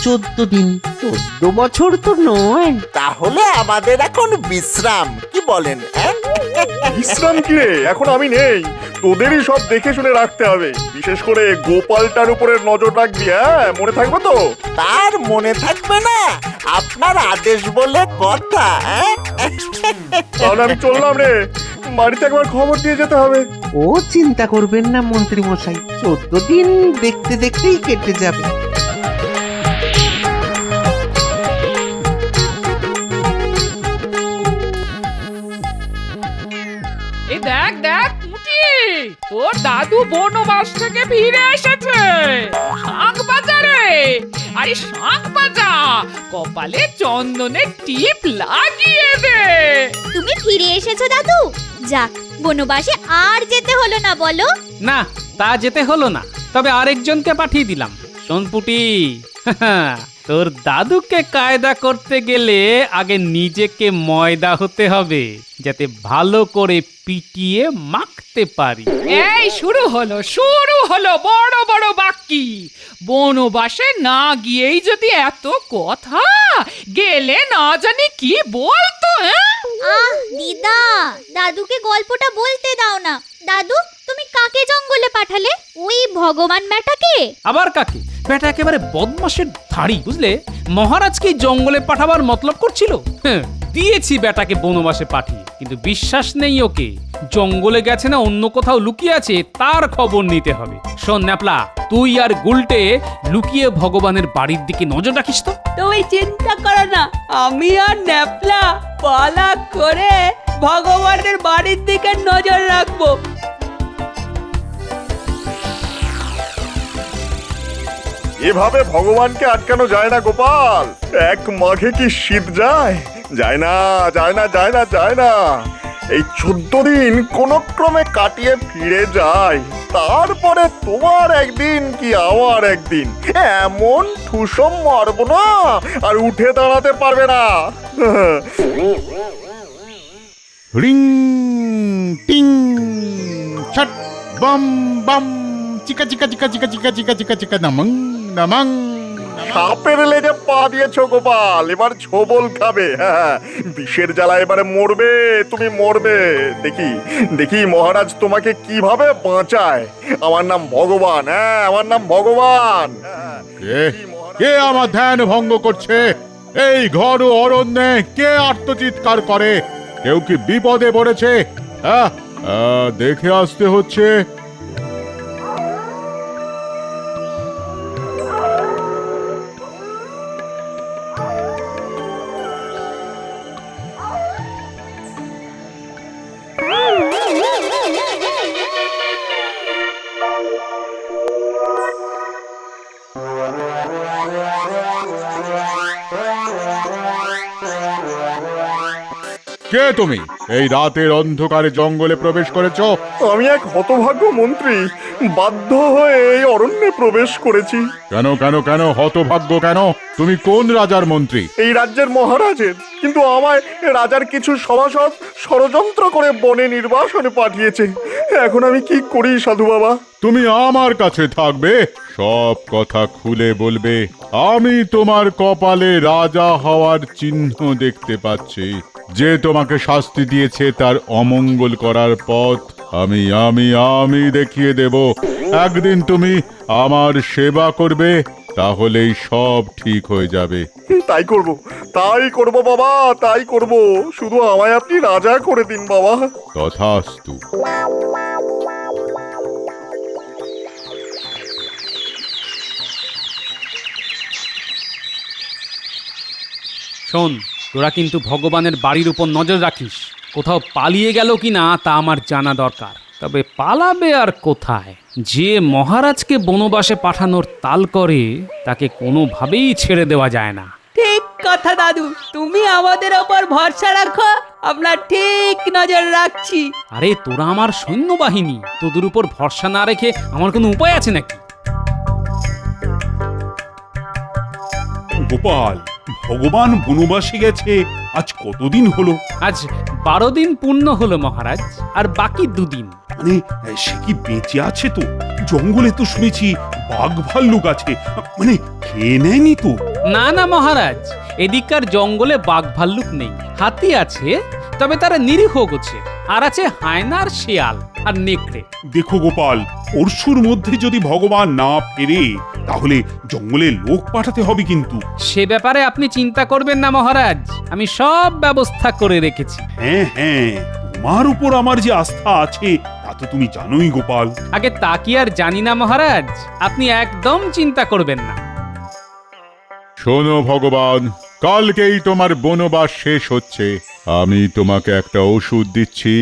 14 দিন, 14 বছর তো নয়। তাহলে আমাদের এখন বিশ্রাম, কি বলেন? বিশ্রাম কি রে, এখন আমি নেই। তোদেরই সব দেখে শুনে রাখতে হবে, বিশেষ করে গোপালটার উপরে নজর রাখবি। হ্যাঁ, মনে থাকবে তো? তার মনে থাকবে না, আপনার আদেশ বলে কথা। তাহলে আমি চললাম রে, বাড়িতে একবার খবর দিয়ে যেতে হবে। ও চিন্তা করবেন না মন্ত্রী মশাই, 14 দিন দেখতে দেখতেই কেটে যাবে। এই দেখ দেখ পুটি, তোর দাদু বনবাস থেকে ফিরে এসেছে। শাঁখ বাজারে, আরে শাঁখ বাজা, কপালে চন্দনের টিপ লাগিয়ে দে। তুমি ফিরে এসেছো দাদু? যাক, বনবাসে আর যেতে হলো না বলো। না, তা যেতে হলো না, তবে আরেকজনকে পাঠিয়ে দিলাম। শোন পুটি, তোর দাদুকে কায়দা করতে গেলে আগে নিজেকে ময়দা হতে হবে, যাতে ভালো করে পিটিয়ে মাখতে পারি। এই শুরু হলো বড় বড় বাক্যি। বনবাসে না গিয়েই যদি এত কথা, গেলে না জানি কি বলতো। আহ দিদা, দাদুকে গল্পটা বলতে দাও না। দাদু, তুমি কাকে জঙ্গলে পাঠালে? ওই ভগবান ব্যাটাকে? আবার কাকে? ব্যাটা একেবারে বদমাশের ধাড়ি, বুঝলে? মহারাজকে জঙ্গলে পাঠাবার মতলব করছিল। দিয়েছি ব্যাটাকে বনবাসে পাঠিয়ে, কিন্তু বিশ্বাস নেই ওকে। জঙ্গলে গেছে না অন্য কোথাও লুকিয়ে আছে তার খবর নিতে হবে। শোন ন্যাপলা, তুই আর গুলটে লুকিয়ে ভগবানের বাড়ির দিকে নজর রাখিস তো। তুমি চিন্তা করো না, আমি আর ন্যাপলা পালা করে ভগবানের বাড়ির দিকে নজর রাখবো। এভাবে ভগবানকে আটকানো যায় না গোপাল। এক মাঘে কি শীত যায়? যায় না, যায় না, যায় না, যায় না। এই 14 দিন কোন ক্রমে কাটিয়ে ফিরে যায়, তারপরে তোমার একদিন কি আমার একদিন এমন ঠুসম মারব না আর উঠে দাঁড়াতে পারবে না। রিং টিং ছট বাম বাম চিকা চিকা চিকা চিকা চিকা চিকা চিকা চিকা নামং নামং। সাপের লেজে পা দিয়েছো গোপাল, এবার ছোবল খাবে। হ্যাঁ, বিষের জ্বালা এবারে মরবে, তুমি মরবে। দেখি দেখি মহারাজ তোমাকে কিভাবে বাঁচায়। আমার নাম ভগবান। হ্যাঁ, আমার নাম ভগবান। কে আমার ধ্যান ভঙ্গ করছে? এই ঘর ও অরণ্যে কে আর্তচিৎকার করে? কেউ কি বিপদে পড়েছে? দেখে আসতে হচ্ছে। কে তুমি? এই রাতের অন্ধকারে জঙ্গলে প্রবেশ করেছো? আমি এক হতভাগ্য মন্ত্রী, বাধ্য হয়ে এই অরণ্যে প্রবেশ করেছি। কেন কেন কেন হতভাগ্য কেন? তুমি কোন রাজার মন্ত্রী? এই রাজ্যের মহারাজের। কিন্তু আমায় রাজার কিছু সভাসদ ষড়যন্ত্র করে বনে নির্বাসনে পাঠিয়েছে। এখন আমি কি করি সাধু বাবা? তুমি আমার কাছে থাকবে, সব কথা খুলে বলবে। আমি তোমার কপালে রাজা হওয়ার চিহ্ন দেখতে পাচ্ছি। যে তোমাকে শাস্তি দিয়েছে তার অমঙ্গল করার পথ আমি আমি আমি দেখিয়ে দেব। একদিন তুমি আমার সেবা করবে, তাহলেই সব ঠিক হয়ে যাবে। তাই করব বাবা, তাই করব। শুধু আমায় আপনি রাজা করে দিন বাবা। তথাস্তু। শোন, তোরা কিন্তু ভগবানের বাড়ির উপর নজর রাখিস। কোথাও পালিয়ে গেল কিনা তা আমার জানা দরকার। তবে পালাবে আর কোথায়? যে মহারাজকে বনবাসে পাঠানোর তাল করে তাকে কোনোভাবেই ছেড়ে দেওয়া যায় না। ঠিক কথা দাদু, তুমি আমাদের ওপর ভরসা রাখো, আমরা ঠিক নজর রাখছি। আরে তোরা আমার সৈন্যবাহিনী, তোদের উপর ভরসা না রেখে আমার কোনো উপায় আছে নাকি? গোপাল, ভগবান বনবাসে গেছে আজ কতদিন হলো? আজ 12 দিন পূর্ণ হলো মহারাজ, আর বাকি 2 দিন। মানে সে কি বেঁচে আছে তো? জঙ্গলে তো শুনেছি বাঘ ভাল্লুক আছে, মানে খেয়ে নেয়নি তো? না না মহারাজ, এদিককার জঙ্গলে বাঘ ভাল্লুক নেই। হাতি আছে, তবে তারা নিরীহ গোছে। আর আছে হায়নার, শিয়াল আর নেকড়ে। দেখো গোপাল, পরশুর মধ্যে যদি ভগবান না ফেরে তাহলে জঙ্গলে লোক পাঠাতে হবে কিন্তু। সে ব্যাপারে আপনি চিন্তা করবেন না মহারাজ, আমি সব ব্যবস্থা করে রেখেছি। হ্যাঁ হ্যাঁ, তোমার উপর আমার যে আস্থা আছে তা তো তুমি জানোই গোপাল। আগে তা কি আর জানি না মহারাজ, আপনি একদম চিন্তা করবেন না। শোনো ভগবান, কালকেই তোমার বনবাস শেষ হচ্ছে। আমি তোমাকে একটা ওষুধ দিচ্ছি।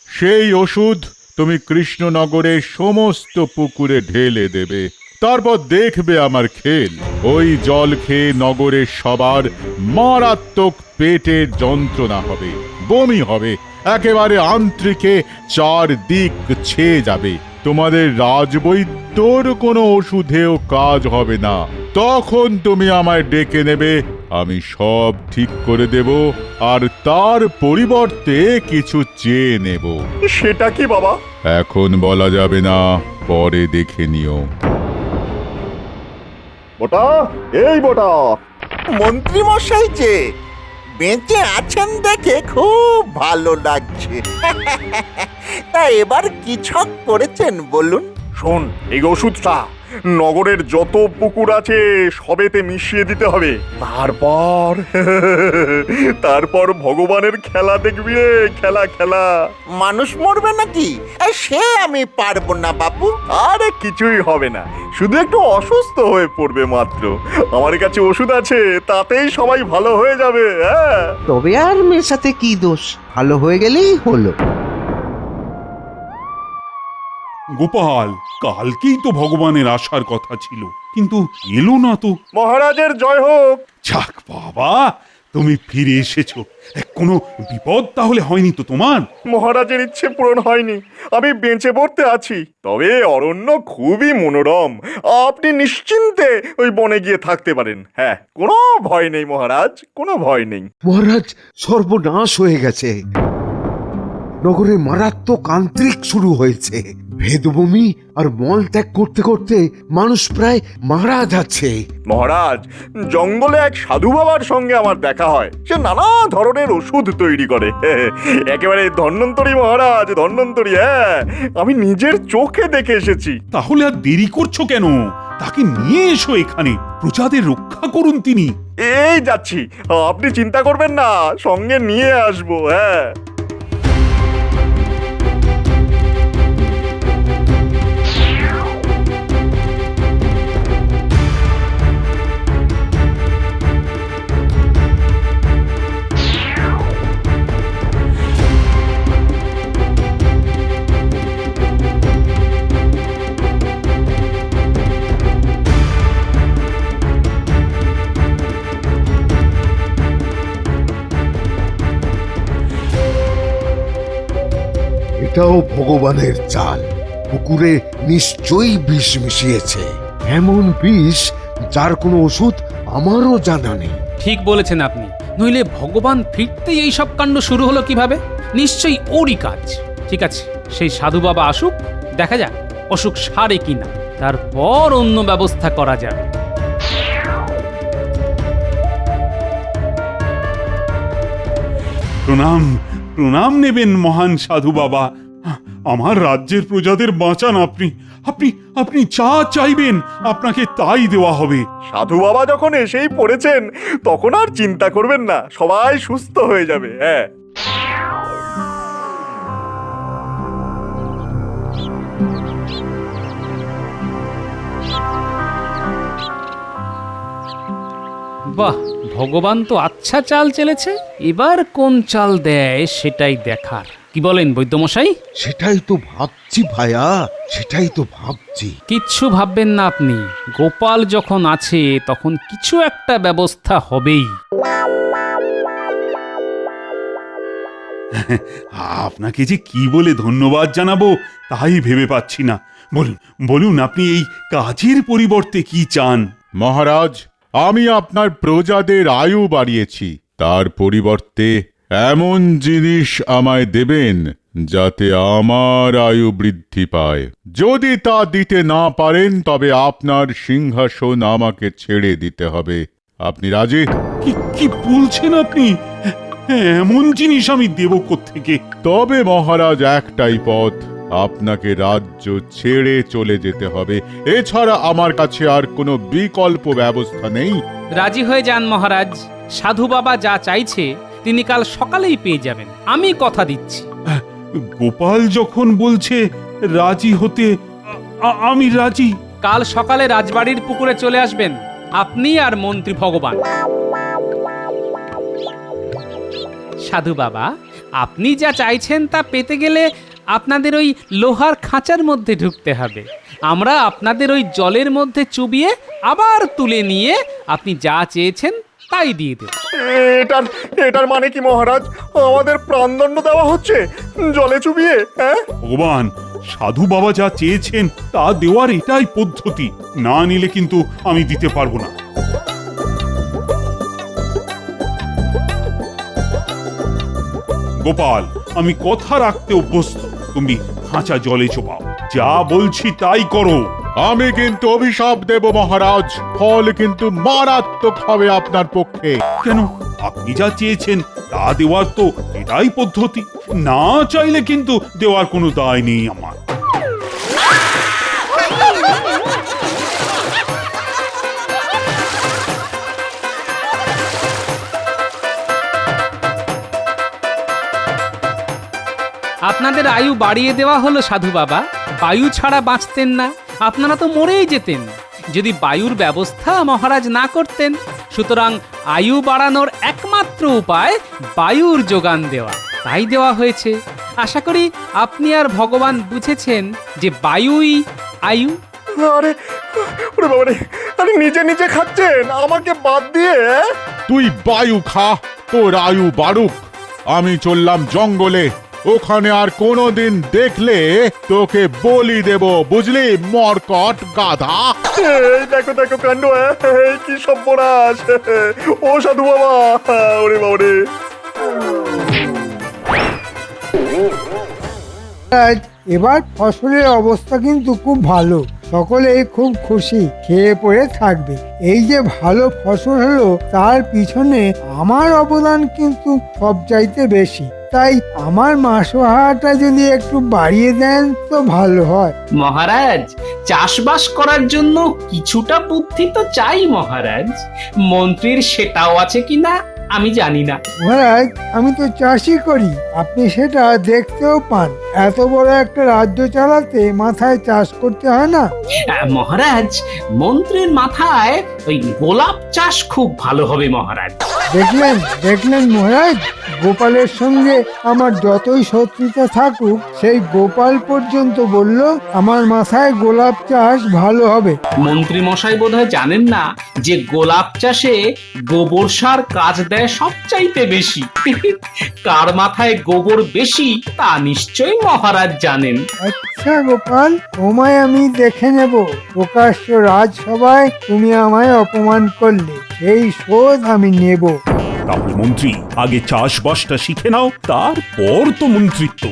সেই ওষুধ তুমি কৃষ্ণনগরের সমস্ত পুকুরে ঢেলে দেবে। তারপর দেখবে আমার খেল। ওই জল খেয়ে নগরের সবার মারাত্মক পেটের যন্ত্রণা হবে, বমি হবে, একেবারে আন্ত্রিকে 4 দিক ছেয়ে যাবে। তোমাদের রাজবৈদ্যর কোনো ওষুধেও কাজ হবে না। তখন তুমি আমায় ডেকে নেবে, আমি সব ঠিক করে দেব, আর তার পরিবর্তে কিছু চেয়ে নেব। সেটা কি বাবা? এখন বলা যাবে না, পরে দেখে নিও। বটা, এই বটা। মন্ত্রী মশাই যে বেঁচে আছেন দেখে খুব ভালো লাগছে। তা এবার কি ছক করেছেন বলুন? শোন, এই ওষুধটা নগরের যত পুকুর আছে সবেতে মিশিয়ে দিতে হবে। তারপর ভগবানের খেলা দেখবি রে, খেলা খেলা। মানুষ মরবে নাকি? সে আমি পারবো না বাবু। আরে কিছুই হবে না, শুধু একটু অসুস্থ হয়ে পড়বে মাত্র। আমার কাছে ওষুধ আছে, তাতেই সবাই ভালো হয়ে যাবে। হ্যাঁ, তবে আর মেশাতে কি দোষ, ভালো হয়ে গেলেই হলো। গোপাল, কালকেই তো ভগবানের আসার কথা ছিল, কিন্তু এলো না তো। মহারাজের জয় হোক। যাক বাবা, তুমি ফিরে এসেছো। কোনো বিপদ তাহলে হয়নি তো তোমার? মহারাজের ইচ্ছে পূরণ হয়নি, আমি বেঁচে পড়তে আছি। তবে অরণ্য খুবই মনোরম, আপনি নিশ্চিন্তে ওই বনে গিয়ে থাকতে পারেন। হ্যাঁ, কোনো ভয় নেই মহারাজ, কোনো ভয় নেই। মহারাজ, সর্বনাশ হয়ে গেছে। নগরে মারাত্মক আন্ত্রিক শুরু হয়েছে। ভেদবমি আর মল ত্যাগ করতে করতে মানুষ প্রায় মারা যাচ্ছে। মহারাজ, জঙ্গলে এক সাধু বাবার সঙ্গে আমার দেখা হয়। সে নানা ধরনের ওষুধ তৈরি করে। একেবারে ধন্বন্তরী মহারাজ, ধন্বন্তরী। হ্যাঁ, আমি নিজের চোখে দেখে এসেছি। তাহলে আর দেরি করছো কেন? তাকে নিয়ে এসো এখানে, প্রজাদের রক্ষা করুন তিনি। এই যাচ্ছি, আপনি চিন্তা করবেন না, সঙ্গে নিয়ে আসবো। হ্যাঁ, এটাও ভগবানের চাল। পুকুরে নিশ্চয়ই বিষ মিশিয়েছে, এমন বিষ যার কোনো ওষুধ আমারও জানা নেই। ঠিক বলেছেন আপনি, নইলে ভগবান ফিরতেই এই সব কাণ্ড শুরু হলো কিভাবে? নিশ্চয়ই ওরই কাজ। ঠিক আছে, সেই সাধু বাবা আসুক, দেখা যাক অসুখ সারে কিনা, তারপর অন্য ব্যবস্থা করা যাবে। প্রণাম, প্রণাম নেবেন মহান সাধু বাবা। আমার রাজ্যের প্রজাদের বাঁচান আপনি। আপনি আপনি যা চাইবেন আপনাকে তাই দেওয়া হবে। সাধু বাবা যখন এসেই পড়েছেন, তখন আর চিন্তা করবেন না, সবাই সুস্থ হয়ে যাবে। হ্যাঁ, বাহ, ভগবান তো আচ্ছা চাল চেলেছে, এবার কোন চাল দেয় সেটাই দেখার। কি বলেন বৈদ্যমশাই? সেটাই তো ভাবছি ভায়া, সেটাই তো ভাবছি। কিচ্ছু ভাববেন না আপনি, গোপাল যখন আছে তখন কিছু একটা ব্যবস্থা হবেই। আপনাকে যে কি বলে ধন্যবাদ জানাবো তাই ভেবে পাচ্ছি না। বলুন বলুন, আপনি এই কাজের পরিবর্তে কি চান? মহারাজ, আমি আপনার প্রজাদের আয়ু বাড়িয়েছি, তার পরিবর্তে এমন জিনিস আমায় দেবেন যাতে আমার আয়ু বৃদ্ধি পায়। যদি তা দিতে না পারেন তবে আপনার সিংহাসন আমাকে ছেড়ে দিতে হবে। আপনি রাজি? কি কি বলছেন আপনি? এমন জিনিস আমি দেব কোত্থেকে? তবে মহারাজ, একটাই পথ, আপনাকে রাজ্য ছেড়ে চলে যেতে হবে। এছাড়া আমার কাছে আর কোনো বিকল্প ব্যবস্থা নেই। রাজি হয়ে যান মহারাজ, সাধু বাবা যা চাইছে তিনি কাল সকালেই পেয়ে যাবেন, আমি কথা দিচ্ছি। গোপাল যখন বলছে রাজি হতে, আমি রাজি। কাল সকালে রাজবাড়ির পুকুরে চলে আসবেন, আপনি আর মন্ত্রী ভগবান। সাধু বাবা, আপনি যা চাইছেন তা পেতে গেলে আপনাদের ওই লোহার খাঁচার মধ্যে ঢুকতে হবে। আমরা আপনাদের ওই জলের মধ্যে চুবিয়ে আবার তুলে নিয়ে আপনি যা চেয়েছেন তাই দিয়ে দেব। এটার মানে কি মহারাজ? আমাদের প্রাণদণ্ড দেওয়া হচ্ছে জলে চুবিয়ে? হ্যাঁ, ভগবান, সাধু বাবা যা চেয়েছেন তা দেওয়ার এটাই পদ্ধতি, না নিলে কিন্তু আমি দিতে পারবো না। গোপাল, আমি কথা রাখতে অভ্যস্ত, তুমি খাঁচা জলে চোবাও, যা বলছি তাই করো। আমি কিন্তু অভিশাপ দেব মহারাজ, ফল কিন্তু মারাত্মক হবে আপনার পক্ষে। কেন? আপনি যা চেয়েছেন তা দেওয়ার তো এটাই পদ্ধতি, না চাইলে কিন্তু দেওয়ার কোনো দায় নেই আমার। আপনাদের আয়ু বাড়িয়ে দেওয়া হলো সাধু বাবা, বায়ু ছাড়া বাঁচতেন না, আপনারা তো মরেই যেতেন যদি বায়ুর ব্যবস্থা মহারাজ না করতেন। সুতরাং আয়ু বাড়ানোর একমাত্র উপায় বায়ুর যোগান দেওয়া, তাই দেওয়া হয়েছে। আশা করি আপনি আর ভগবান বুঝেছেন যে বায়ুই আয়ু। আরে ওরে বাবা রে, আরে নিজে নিজে খাচ্ছেন আমাকে বাদ দিয়ে। তুই বায়ু খা, তোর আয়ু বাড়ুক। আমি চললাম জঙ্গলে, ওখানে আর কোনোদিন দেখলে তোকে বলি দেব, বুঝলি মরকট গাধা। এই দেখো দেখো কাণ্ড, এই কি সর্বনাশ! ও সাধু বাবা, ওরে বাবা রে। এবার ফসলের অবস্থা কিন্তু খুব ভালো, সকলেই খুব খুশি, খেয়ে পড়ে থাকবে। এই যে ভালো ফসল হলো তার পিছনে আমার অবদান কিন্তু সবচাইতে বেশি। তাই আমার মাসোহারাটা যদি একটু বাড়িয়ে দেন তো ভালো হয়। মহারাজ, চাষবাস করার জন্য কিছুটা বুদ্ধি তো চাই মহারাজ। মন্ত্রীর সেটাও আছে কিনা আমি জানি না। মহারাজ, আমি তো চাষই করি, আপনি সেটা দেখতেও পান। এত বড় একটা রাজ্য চালাতে মাথায় চাষ করতে হয় না? মহারাজ, মন্ত্রীর মাথায় ওই গোলাপ চাষ খুব ভালো হবে মহারাজ। দেখলেন দেখলেন মহারাজ, গোপালের সঙ্গে আমার যতই শত্রুতা থাকুক, সেই গোপাল পর্যন্ত বলল আমার মাথায় গোলাপ চাষ ভালো হবে। মন্ত্রী মশাই বোধহয় জানেন না যে গোলাপ চাষে গোবর সার কাজ দেয় সবচাইতে বেশি। কার মাথায় গোবর বেশি তা নিশ্চয়ই মহারাজ জানেন। আচ্ছা গোপাল, তোমায় আমি দেখে নেব। প্রকাশ্য রাজসভায় তুমি আমায় অপমান করলে, সেই শোধ আমি নেব। তাহলে মন্ত্রী, আগে চাষবাসটা শিখে নাও, তারপর তো মন্ত্রিত্ব।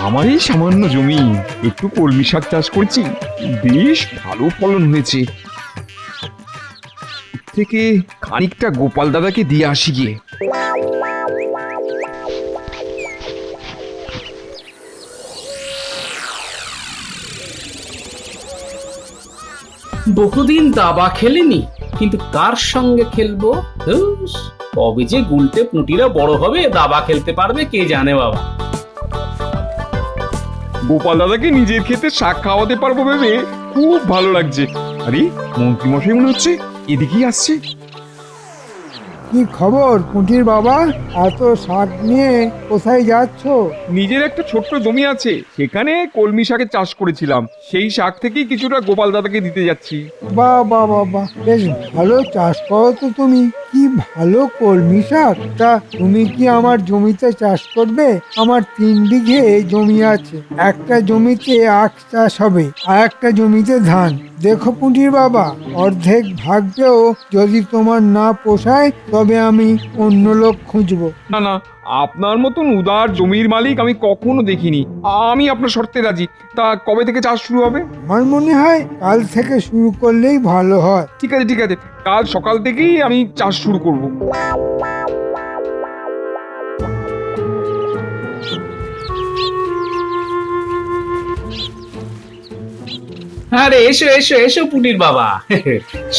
আমার এই সামান্য জমি একটু কলমি শাক চাষ করছি, বেশ ভালো ফলন হয়েছে। থেকে খানিকটা গোপাল দাদাকে দিয়ে আসি গিয়ে। বহুদিন দাবা খেলেনি, কিন্তু কার সঙ্গে খেলবো? ধুস, কবে যে গুলটে পুঁটিরা বড় হবে দাবা খেলতে পারবে কে জানে বাবা। গোপাল দাদাকে নিজের ক্ষেতে শাক খাওয়াতে পারবো ভেবে খুব ভালো লাগছে। আরে মন্ত্রী মশাই মনে হচ্ছে এদিকেই আসছে। কি খবর পুঁটির বাবা, এত শাক নিয়ে কোথায় যাচ্ছ? নিজের একটা ছোট্ট জমি আছে, সেখানে কলমি শাকের চাষ করেছিলাম, সেই শাক থেকেই কিছুটা গোপাল দাদাকে দিতে যাচ্ছি। বাহ বাহ বাহ বাহ, বেশ ভালো চাষ করো তো তুমি। কি ভালো কলমি শাক! তা তুমি কি আমার জমিতে চাষ করবে? আমার 3 বিঘে জমি আছে, একটা জমিতে আখ চাষ হবে আর একটা জমিতে ধান। দেখো পুঁটির বাবা, অর্ধেক ভাগ্যেও যদি তোমার না পোষায় তবে আমি অন্য লোক খুঁজবো। না না, আপনার মতন উদার জমির মালিক আমি কখনো দেখিনি। আমি আপনার শর্তে রাজি। তা কবে থেকে চাষ শুরু হবে? আমার মনে হয় কাল থেকে শুরু করলেই ভালো হয়। ঠিক আছে ঠিক আছে, কাল সকাল থেকেই আমি চাষ শুরু করব। আরে এসো এসো এসো পুটির বাবা,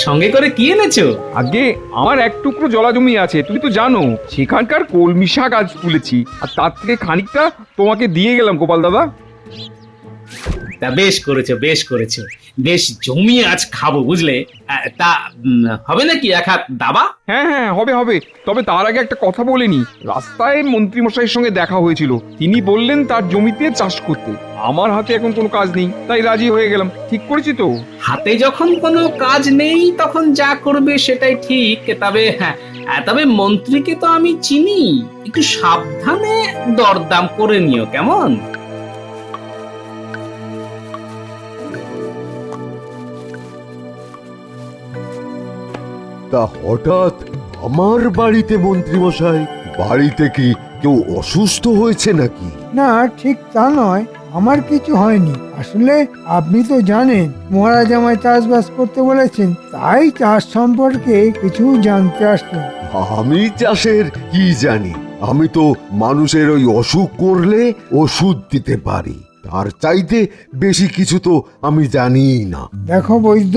সঙ্গে করে কি এনেছো? আগে আমার এক টুকরো জলা জমি আছে, তুমি তো জানো, সেখানকার কলমি শাক আজ তুলেছি, আর তার থেকে খানিকটা তোমাকে দিয়ে গেলাম গোপাল দাদা। তা বেশ করেছো বেশ করেছো, বেশ জমি আজ খাবো বুঝলে। তা হবে নাকি এক হাত দাবা? হ্যাঁ হ্যাঁ, হবে হবে, তবে তার আগে একটা কথা বলে নি। রাস্তায় মন্ত্রী মশাইয়ের সঙ্গে দেখা হয়েছিল, তিনি বললেন তার জমিতে চাষ করতে। আমার হাতে এখন কোনো কাজ নেই, তাই রাজি হয়ে গেলাম। ঠিক করেছি তো? হাতে যখন কোনো কাজ নেই তখন যা করবে সেটাই ঠিক। তবে হ্যাঁ, তবে মন্ত্রীকে তো আমি চিনি, একটু সাবধানে দরদাম করে নিও কেমন? তা হঠাৎ আমার বাড়িতে মন্ত্রী মশাই? বাড়িতে কি কেউ অসুস্থ হয়েছে নাকি? না, ঠিক তা নয়, আমার কিছু হয়নি। আসলে আপনি তো জানেন মহারাজ আমায় চাষবাস করতে বলেছেন, তাই চাষ সম্পর্কে কিছু জানতে আসলাম। আমি চাষের কি জানি? আমি তো মানুষের ওই অসুখ করলে ওষুধ দিতে পারি, তার চাইতে বেশি কিছু তো আমি জানি না। দেখো বৈদ্য,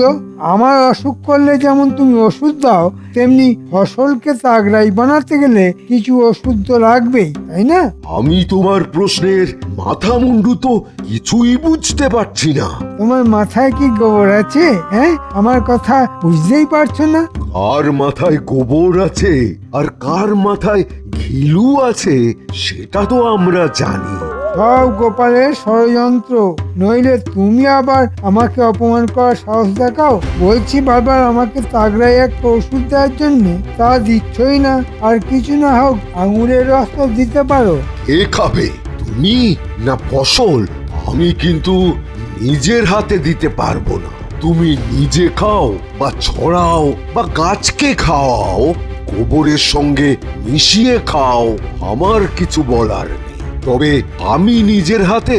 আমার অসুখ করলে যেমন তুমি ওষুধ দাও, তেমনি ফসলকে তাগড়াই বানাতে গেলে কিছু ওষুধ তো লাগবেই, তাই না? আমি তোমার প্রশ্নের মাথা মুন্ডু তো কিছুই বুঝতে পারছি না। তোমার মাথায় কি গোবর আছে? হ্যাঁ, আমার কথা বুঝতেই পারছো না? কার মাথায় গোবর আছে আর কার মাথায় ঘিলু আছে সেটা তো আমরা জানি। সব গোপালের ষড়যন্ত্র, নইলে তুমি আবার আমাকে অপমান করার সাহস দেখাও। বলছি বারবার আমাকে তাগড়াই একটা ওষুধ দেওয়ার জন্য, তা দিচ্ছই না। আর কিছু না হোক আঙুরের রস তো দিতে পারো। এ খাবে তুমি না ফসল? আমি কিন্তু নিজের হাতে দিতে পারবো না, তুমি নিজে খাও বা ছড়াও বা গাছকে খাওয়াও, গোবরের সঙ্গে মিশিয়ে খাও, আমার কিছু বলার নেই। তবে আমি নিজের হাতে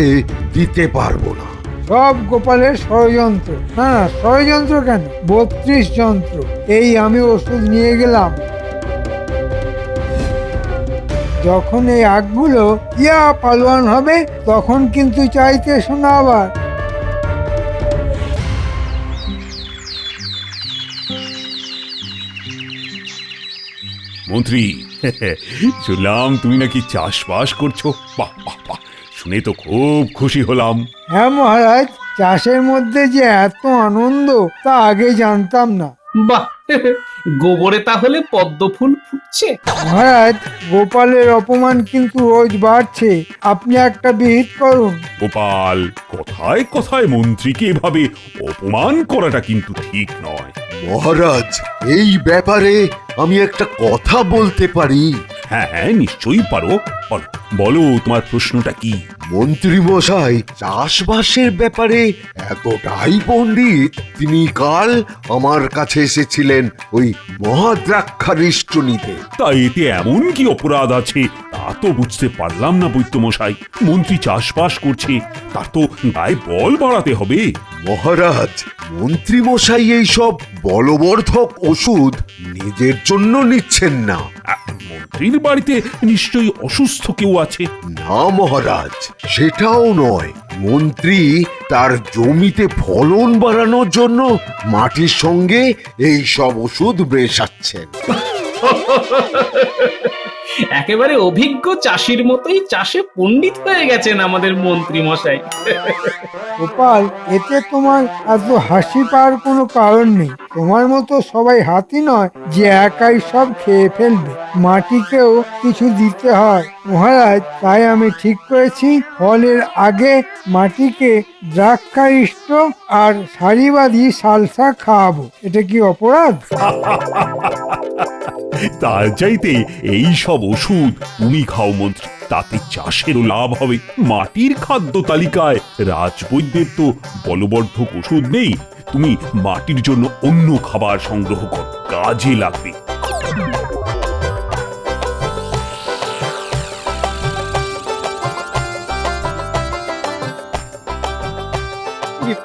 দিতে পারবো না। সব গোপালের ষড়যন্ত্র। না না, ষড়যন্ত্র কেন, 32 যন্ত্র। এই আমি ওষুধ নিয়ে গেলাম, যখন এই আগগুলো পালোয়ান হবে তখন কিন্তু চাইতে শোনা আবার। মন্ত্রী, শুনলাম তুমি নাকি চাষবাস করছো। বাহ বাহ বাহ, শুনে তো খুব খুশি হলাম। হ্যাঁ মহারাজ, চাষের মধ্যে যে এত আনন্দ তা আগে জানতাম না। বাহ, গোবরে তাহলে পদ্ম ফুল ফুটছে। মহারাজ, গোপালের অপমান কিন্তু রোজ বাড়ছে, আপনি একটা বিহিত করুন। গোপাল, কথায় কথায় মন্ত্রীকে এভাবে অপমান করাটা কিন্তু ঠিক নয়। মহারাজ, এই ব্যাপারে আমি একটা কথা বলতে পারি? হ্যাঁ হ্যাঁ, নিশ্চয়ই পারো। বলো বলো, তোমার প্রশ্নটা কি? মন্ত্রী মশাই চাষবাসের ব্যাপারে এতটাই পণ্ডিত, তিনি কাল আমার কাছে এসেছিলেন ওই মহাদ্রাক্ষারিষ্ট নিতে। তা এতে এমন কি অপরাধ আছে তা তো বুঝতে পারলাম না বৈদ্যমশাই। মন্ত্রী চাষবাস করছে, তার তো গায়ে বল বাড়াতে হবে। মহারাজ, মন্ত্রী মশাই এইসব বলবর্ধক ওষুধ নিজের জন্য নিচ্ছেন না। মন্ত্রীর বাড়িতে নিশ্চয়ই অসুস্থ কেউ আছে। না মহারাজ, সেটাও নয়। মন্ত্রী তার জমিতে ফলন বাড়ানোর জন্য মাটির সঙ্গে এই সব ওষুধ মেশাচ্ছেন। একেবারে অভিজ্ঞ চাষির মতোই চাষে পণ্ডিত হয়ে গেছেন আমাদের মন্ত্রী মশাই। গোপাল, এতে তোমার এত হাসি পাওয়ার কোনো কারণ নেই। তোমার মতো সবাই হাতি নয় যে একাই সব খেয়ে ফেলবে, মাটিকেও কিছু দিতে হয়। মহারাজ, তাই আমি ঠিক করেছি ফলের আগে মাটিকে দ্রাক্ষারিষ্ট আর সারিবাদী সালসা খাওয়াবো। এটা কি অপরাধ? তার চাইতে এই সব ওষুধ তুমি খাও মন্ত্রী, তাতে চাষেরও লাভ হবে। মাটির খাদ্য তালিকায় রাজবৈদ্যের তো বলবর্ধক ওষুধ নেই। তুমি মাটির জন্য অন্য খাবার সংগ্রহ করো, কাজে লাগবে।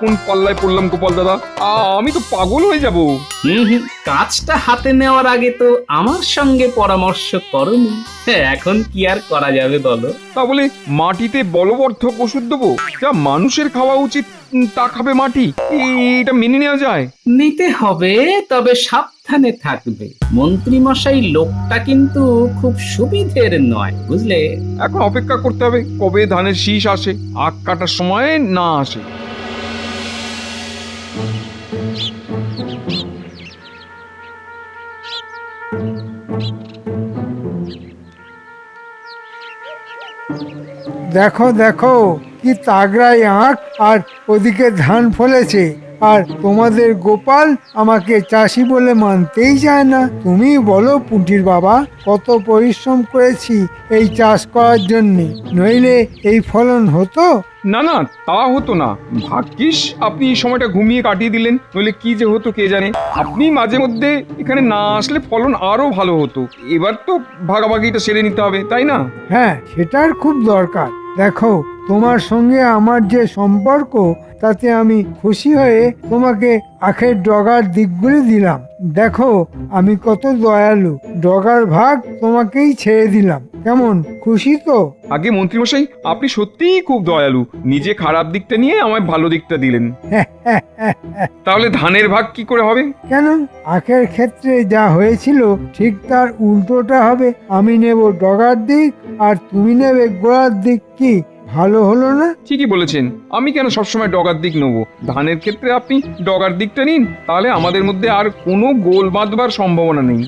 কোন পাল্লায় পড়লাম গোপাল দাদা, আমি তো পাগল হয়ে যাব। কাজটা হাতে নেওয়ার আগে তো আমার সঙ্গে পরামর্শ করনি। এখন কি আর করা যাবে বলো? তা বলে মাটিতে বলবর্ধক ওষুধ দেবো? যা মানুষের খাওয়া উচিত তা খাবে মাটি? এটা মেনে নেওয়া যায়? নিতে হবে, তবে সাবধানে থাকবে। মন্ত্রী মশাই লোকটা কিন্তু খুব সুবিধের নয়, বুঝলে? এখন অপেক্ষা করতে হবে কবে ধানের শীষ আসে, আখ কাটার সময় না আসে। দেখো দেখো, কি তাগড়াই আঁক, আর ওদিকে ধান ফলেছে, আর তোমাদের গোপাল আমাকে চাষি বলে মানতেই চায় না। তুমি বলো পুঁটির বাবা, কত পরিশ্রম করেছি এই চাষ করার জন্যে, নইলে এই ফলন হতো? না না, তা হতো না। ভাগ্যিস আপনি এই সময়টা ঘুমিয়ে কাটিয়ে দিলেন, নইলে কি যে হতো কে জানে। আপনি মাঝে মধ্যে এখানে না আসলে ফলন আরো ভালো হতো। এবার তো ভাগাভাগিটা সেরে নিতে হবে, তাই না? হ্যাঁ, সেটার খুব দরকার। দেখো, তোমার সঙ্গে আমার যে সম্পর্ক, তাতে আমি খুশি হয়ে তোমাকে আখের ডগার দিকগুলি দিলাম। দেখো আমি কত দয়ালু, ডগার ভাগ তোমাকেই ছেড়ে দিলাম। কেমন, খুশি তো? আগে মন্ত্রীমশাই, আপনি সত্যিই খুব দয়ালু। নিজে খারাপ দিকটা নিয়ে আমায় ভালো দিকটা দিলেন। তাহলে ধানের ভাগ কি করে হবে? কেন, আখের ক্ষেত্রে যা হয়েছিল ঠিক তার উল্টোটা হবে। আমি নেব ডগার দিক আর তুমি নেবে গোড়ার দিক। কি ভালো হলো না? ঠিকই বলেছেন। আমি কেন সবসময় ডগার দিক নেব? ধানের ক্ষেত্রে আপনি ডগার দিকটা নিন, তাহলে আমাদের মধ্যে আর কোনো গোল বাঁধবার সম্ভাবনা নেই।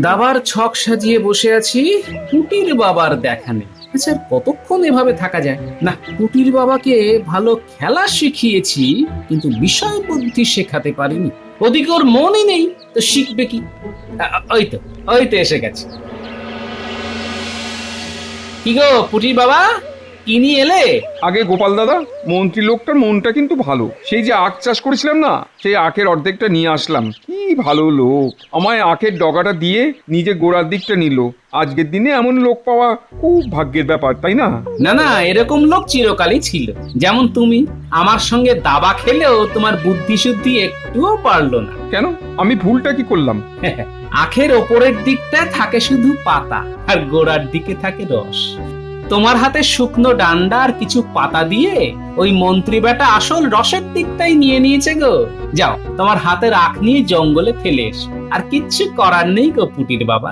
দাবার ছক সাজিয়ে বসে আছি, পুটির বাবার দেখা নেই। আচ্ছা, কতক্ষণ এভাবে থাকা যায়? না, পুটির বাবাকে ভালো খেলা শিখিয়েছি, কিন্তু বিষয় বুদ্ধি শেখাতে পারিনি। ওদিকে ওর মনই নেই, তো শিখবে কি? ওই তো এসে গেছে। কি গো পুটির বাবা কি নিয়ে এলে? আগে গোপাল দাদা, মন্ত্রী লোকটার মনটা কিন্তু ভালো। সেই যে আখ চাষ করেছিলাম না, সেই আখের অর্ধেকটা নিয়ে আসলাম। কি ভালো লোক, আমায় আখের ডগাটা দিয়ে নিজে গোড়ার দিকটা নিল। আজকের দিনে এমন লোক পাওয়া খুব ভাগ্যের ব্যাপার, তাই না? না না, এরকম লোক চিরকালই ছিল। যেমন তুমি আমার সঙ্গে দাবা খেলেও তোমার বুদ্ধি শুদ্ধি একটুও পারলো না। কেন, আমি ভুলটা কি করলাম? আখের ওপরের দিকটা থাকে শুধু পাতা, আর গোড়ার দিকে থাকে রস। তোমার হাতে শুকনো ডান্ডা আর কিছু পাতা দিয়ে ওই মন্ত্রী বেটা আসল রসের দিকটাই নিয়ে নিয়েছে গো। যাও তোমার হাতের আখ নিয়ে জঙ্গলে ফেলে এসো। আর কিচ্ছু করার নেই গো পুটির বাবা।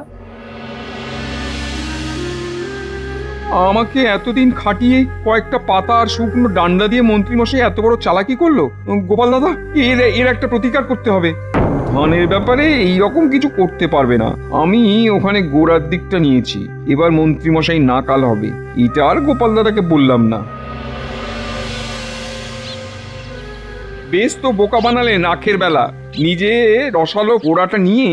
আমাকে এতদিন খাটিয়ে কয়েকটা পাতা আর শুকনো ডান্ডা দিয়ে মন্ত্রী মশাই এত বড় চালাকি করলো। গোপাল দাদা, এর একটা প্রতিকার করতে হবে। ধানের ব্যাপারে এই রকম কিছু করতে পারবে না। আমি ওখানে গোড়ার দিকটা নিয়েছি, এবার মন্ত্রী মশাই নাকাল হবে। এটা আর গোপাল দাদাকে বললাম না। বেশ তো বোকা বানালেন আখের বেলা। নিজে রসালো গোড়াটা নিয়ে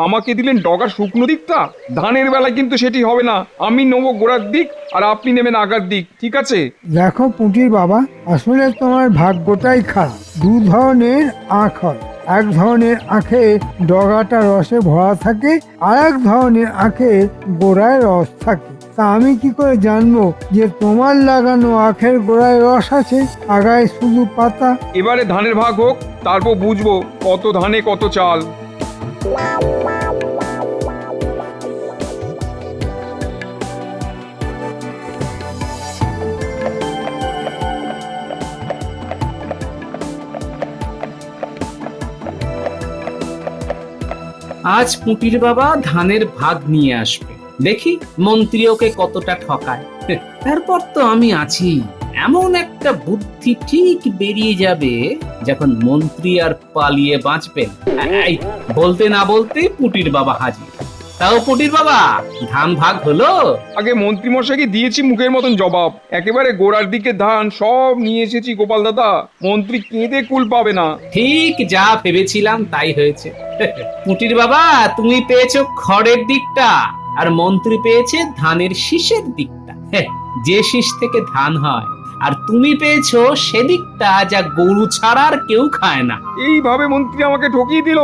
আমাকে দিলেন ডগার শুকনো দিকটা। ধানের বেলা কিন্তু সেটি হবে না। আমি নেবো গোড়ার দিক আর আপনি নেবেন আগার দিক, ঠিক আছে? দেখো পুটির বাবা, আসলে তোমার ভাগ্যটাই খারাপ। দু ধরনের আখ হয়। এক ধরনের আখে ডগাটা রসে ভরা থাকে, আর এক ধরনের আখে গোড়ায় রস থাকে। তা আমি কি করে জানবো যে তোমার লাগানো আখের গোড়ায় রস আছে, আগায় শুধু পাতা? এবারে ধানের ভাগ হোক, তারপর বুঝবো কত ধানে কত চাল। আজ পুটির বাবা ধানের ভাগ নিয়ে আসবে, দেখি মন্ত্রী ওকে কতটা ঠকায়। তারপর তো আমি আছি। এমন একটা বুদ্ধি ঠিক বেরিয়ে যাবে যখন মন্ত্রী আর পালিয়ে বাঁচবেন। এই বলতে না বলতে পুটির বাবা হাজির। তাও পুটির বাবা, ধান ভাগ হলো? আগে মন্ত্রী মশাইকে দিয়েছি মুখের মতন জবাব। একেবারে গোড়ার দিকে ধান সব নিয়ে এসেছি গোপাল দাদা। মন্ত্রী কেঁদে কুল পাবে না। ঠিক যা ভেবেছিলাম তাই হয়েছে। পুটির বাবা, তুমি পেয়েছো খড়ের দিকটা, আর মন্ত্রী পেয়েছে ধানের শীষের দিকটা, যে শীষ থেকে ধান হয়। আর তুমি পেয়েছো সেদিকটা যা গরু ছাড়া আর কেউ খায় না। এইভাবে মন্ত্রী আমাকে ঠকিয়ে দিল।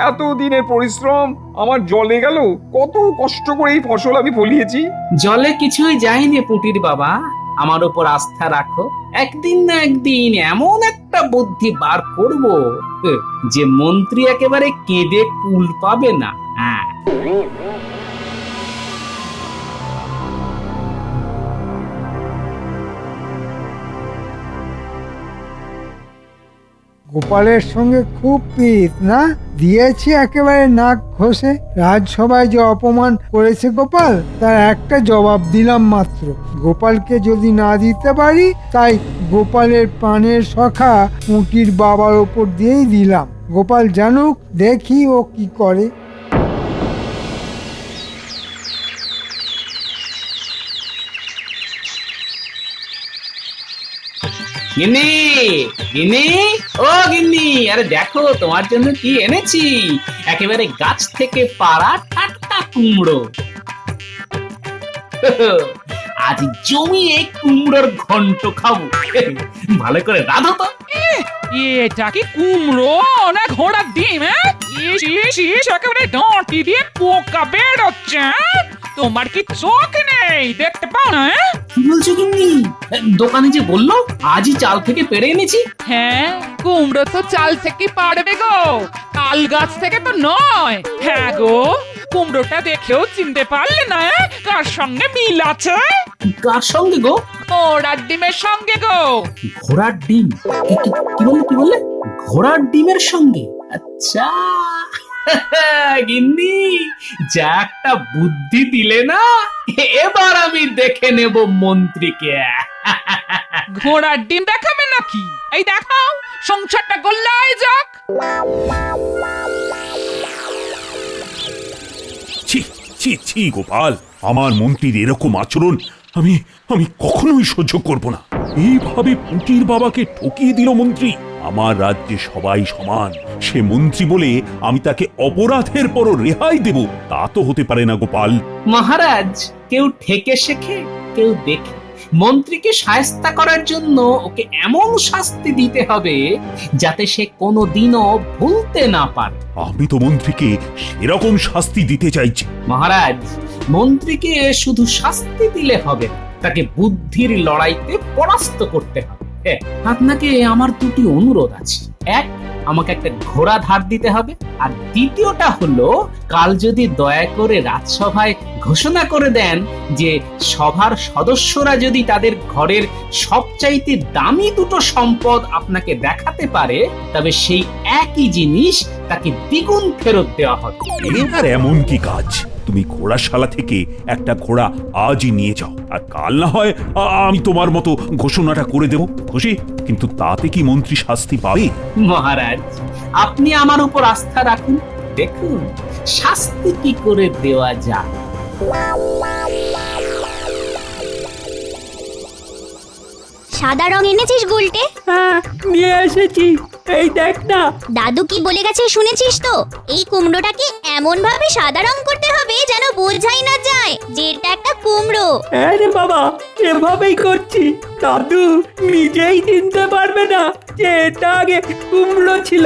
এত দিনের পরিশ্রম আমার জলে গেল। কত কষ্ট করে এই ফসল আমি ফলিয়েছি। জলে কিছুই যায়নি পুটির বাবা, আমার উপর আস্থা রাখো। একদিন না একদিন এমন একটা বুদ্ধি বার করব যে মন্ত্রী একেবারে কেঁদে কুল পাবে না। হ্যাঁ, গোপালের সঙ্গে খুব পিত না? দিয়েছি একেবারে নাক ঘষে। রাজসভায় যে অপমান করেছে গোপাল, তার একটা জবাব দিলাম মাত্র। গোপালকে যদি না দিতে পারি, তাই গোপালের প্রাণের সখা পুঁটির বাবার ওপর দিয়েই দিলাম। গোপাল জানুক, দেখি ও কি করে। গিন্নি, গিন্নি, ও গিন্নি, আরে দেখো তোমার জন্য কি এনেছি। একেবারে গাছ থেকে পাড়া টাটকা কুমড়ো। আজ জমিয়ে কুমড়োর ঘন্ট খাবো। ভালো করে রাঁধো তো। এটা কি কুমড়ো না ঘোড়ার ডিম? একেবারে ডাঁটি দিয়ে পোকা বেরোচ্ছে। তোমার কি চোখ নেই, দেখতে পাও না? কি বলছো গিন্নি? দোকানে যে বললো আজই চাল থেকে পেড়ে এনেছি। হ্যাঁ, কুমড়ো তো চাল থেকে পারবে গো, তাল গাছ থেকে তো নয়। হ্যাঁ গো, কুমড়োটা দেখেও চিনতে পারলে না কার সঙ্গে মিল আছে? কার সঙ্গে গো? ঘোড়ার ডিমের সঙ্গে গো। ঘোড়ার ডিম? কি বললে? ঘোড়ার ডিমের সঙ্গে? আচ্ছা গিন্নি, যা একটা বুদ্ধি দিলে না, এবার আমি দেখে নেব মন্ত্রীকে। ঘোড়ার ডিম দেখাবে নাকি? এই দেখাও, সংসারটা গোল্লায় যাক। ছি ছি ছি গোপাল, আমার মন্ত্রীর এরকম আচরণ আমি আমি কখনোই সহ্য করব না। এইভাবে পুঁটির বাবাকে ঠকিয়ে দিল মন্ত্রী। আমার রাজ্যে সবাই সমান। সে মন্ত্রী বলে আমি তাকে অপরাধের পরও রেহাই দেব, তা তো হতে পারে না গোপাল। মহারাজ, কেউ ঠেকে শেখে, কেউ দেখে মন্ত্রীকে শায়েস্তা করার জন্য ওকে এমন শাস্তি দিতে হবে যাতে সে কোনোদিনও ভুলতে না পারে। আমি তো মন্ত্রীকে সেরকম শাস্তি দিতে চাইছি। মহারাজ, মন্ত্রীকে শুধু শাস্তি দিলে হবে না, তাকে বুদ্ধির লড়াইতে পরাস্ত করতে হবে। আপনাকে আমার দুটি অনুরোধ আছে। এক, আমাকে একটা ঘোড়া ধার দিতে হবে, আর দ্বিতীয়টা হলো কাল যদি দয়া করে রাজসভায় ঘোষণা করে দেন যে সভার সদস্যরা যদি তাদের ঘরের সবচাইতে দামি দুটো সম্পদ আপনাকে দেখাতে পারে, তবে সেই একই জিনিস তাকে দ্বিগুণ ফেরত দেওয়া হবে। এর এমন কি কাজ? তুমি ঘোড়াশালা থেকে একটা ঘোড়া আজই নিয়ে যাও, আর কাল না হয় আমি তোমার মতো ঘোষণাটা করে দেব, খুশি? কিন্তু তাতে কি মন্ত্রী শাস্তি পাবে? মহারাজ, আপনি আমার উপর আস্থা রাখুন, দেখুন শাস্তি কি করে দেওয়া যায়। সাদা রং এনেছিস গুলটে? হ্যাঁ, নিয়ে এসেছি। এই দেখ না। দাদু কি বলে গেছে শুনেছিস তো? এই কুমড়োটাকে এমন ভাবে সাদা রং করতে হবে যেন বোঝাই না যায় যে এটা একটা কুমড়ো। হ্যাঁ রে বাবা, এভাবেই করছি। দাদু নিজেই চিনতে পারবে না যে এটা আগে কুমড়ো ছিল।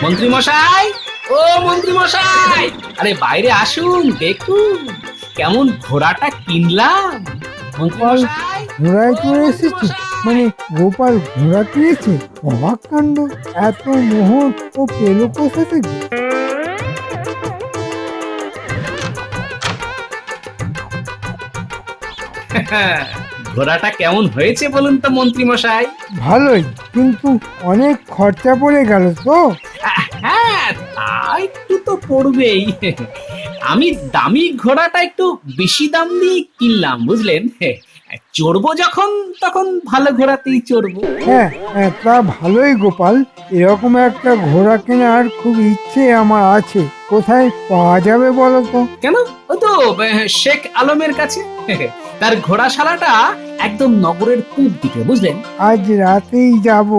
মন্ত্রী মশাই, ও মন্ত্রী মশাই, আরে বাইরে আসুন, দেখুন কেমন ঘোড়াটা কিনলাম। মন্ত্রী মশাই, ঘোড়ায় চড়ে এসেছে? মানে গোপাল ঘোড়া কিনেছে? অবাক কাণ্ড! এত মোহর ও পেলো কোথা থেকে? ঘোড়াটা কেমন হয়েছে বলুন তো মন্ত্রী মশাই? ভালোই, কিন্তু অনেক খরচা পড়ে গেল তো। হ্যাঁ, তা একটু তো পড়বেই। আমি দামি ঘোড়াটা একটু বেশি দাম দিয়ে কিনলাম, বুঝলেন? চড়বো যখন তখন ভালো ঘোড়াতেই চড়বো। হ্যাঁ হ্যাঁ, তা ভালোই গোপাল। এরকম একটা ঘোড়া কেনার খুব ইচ্ছে আমার আছে। কোথায় পাওয়া যাবে বলো তো? কেন? ও তো শেখ আলমের কাছে। তার ঘোড়াশালাটা একদম নগরের পূব দিকে, বুঝলেন? আজ রাতেই যাব,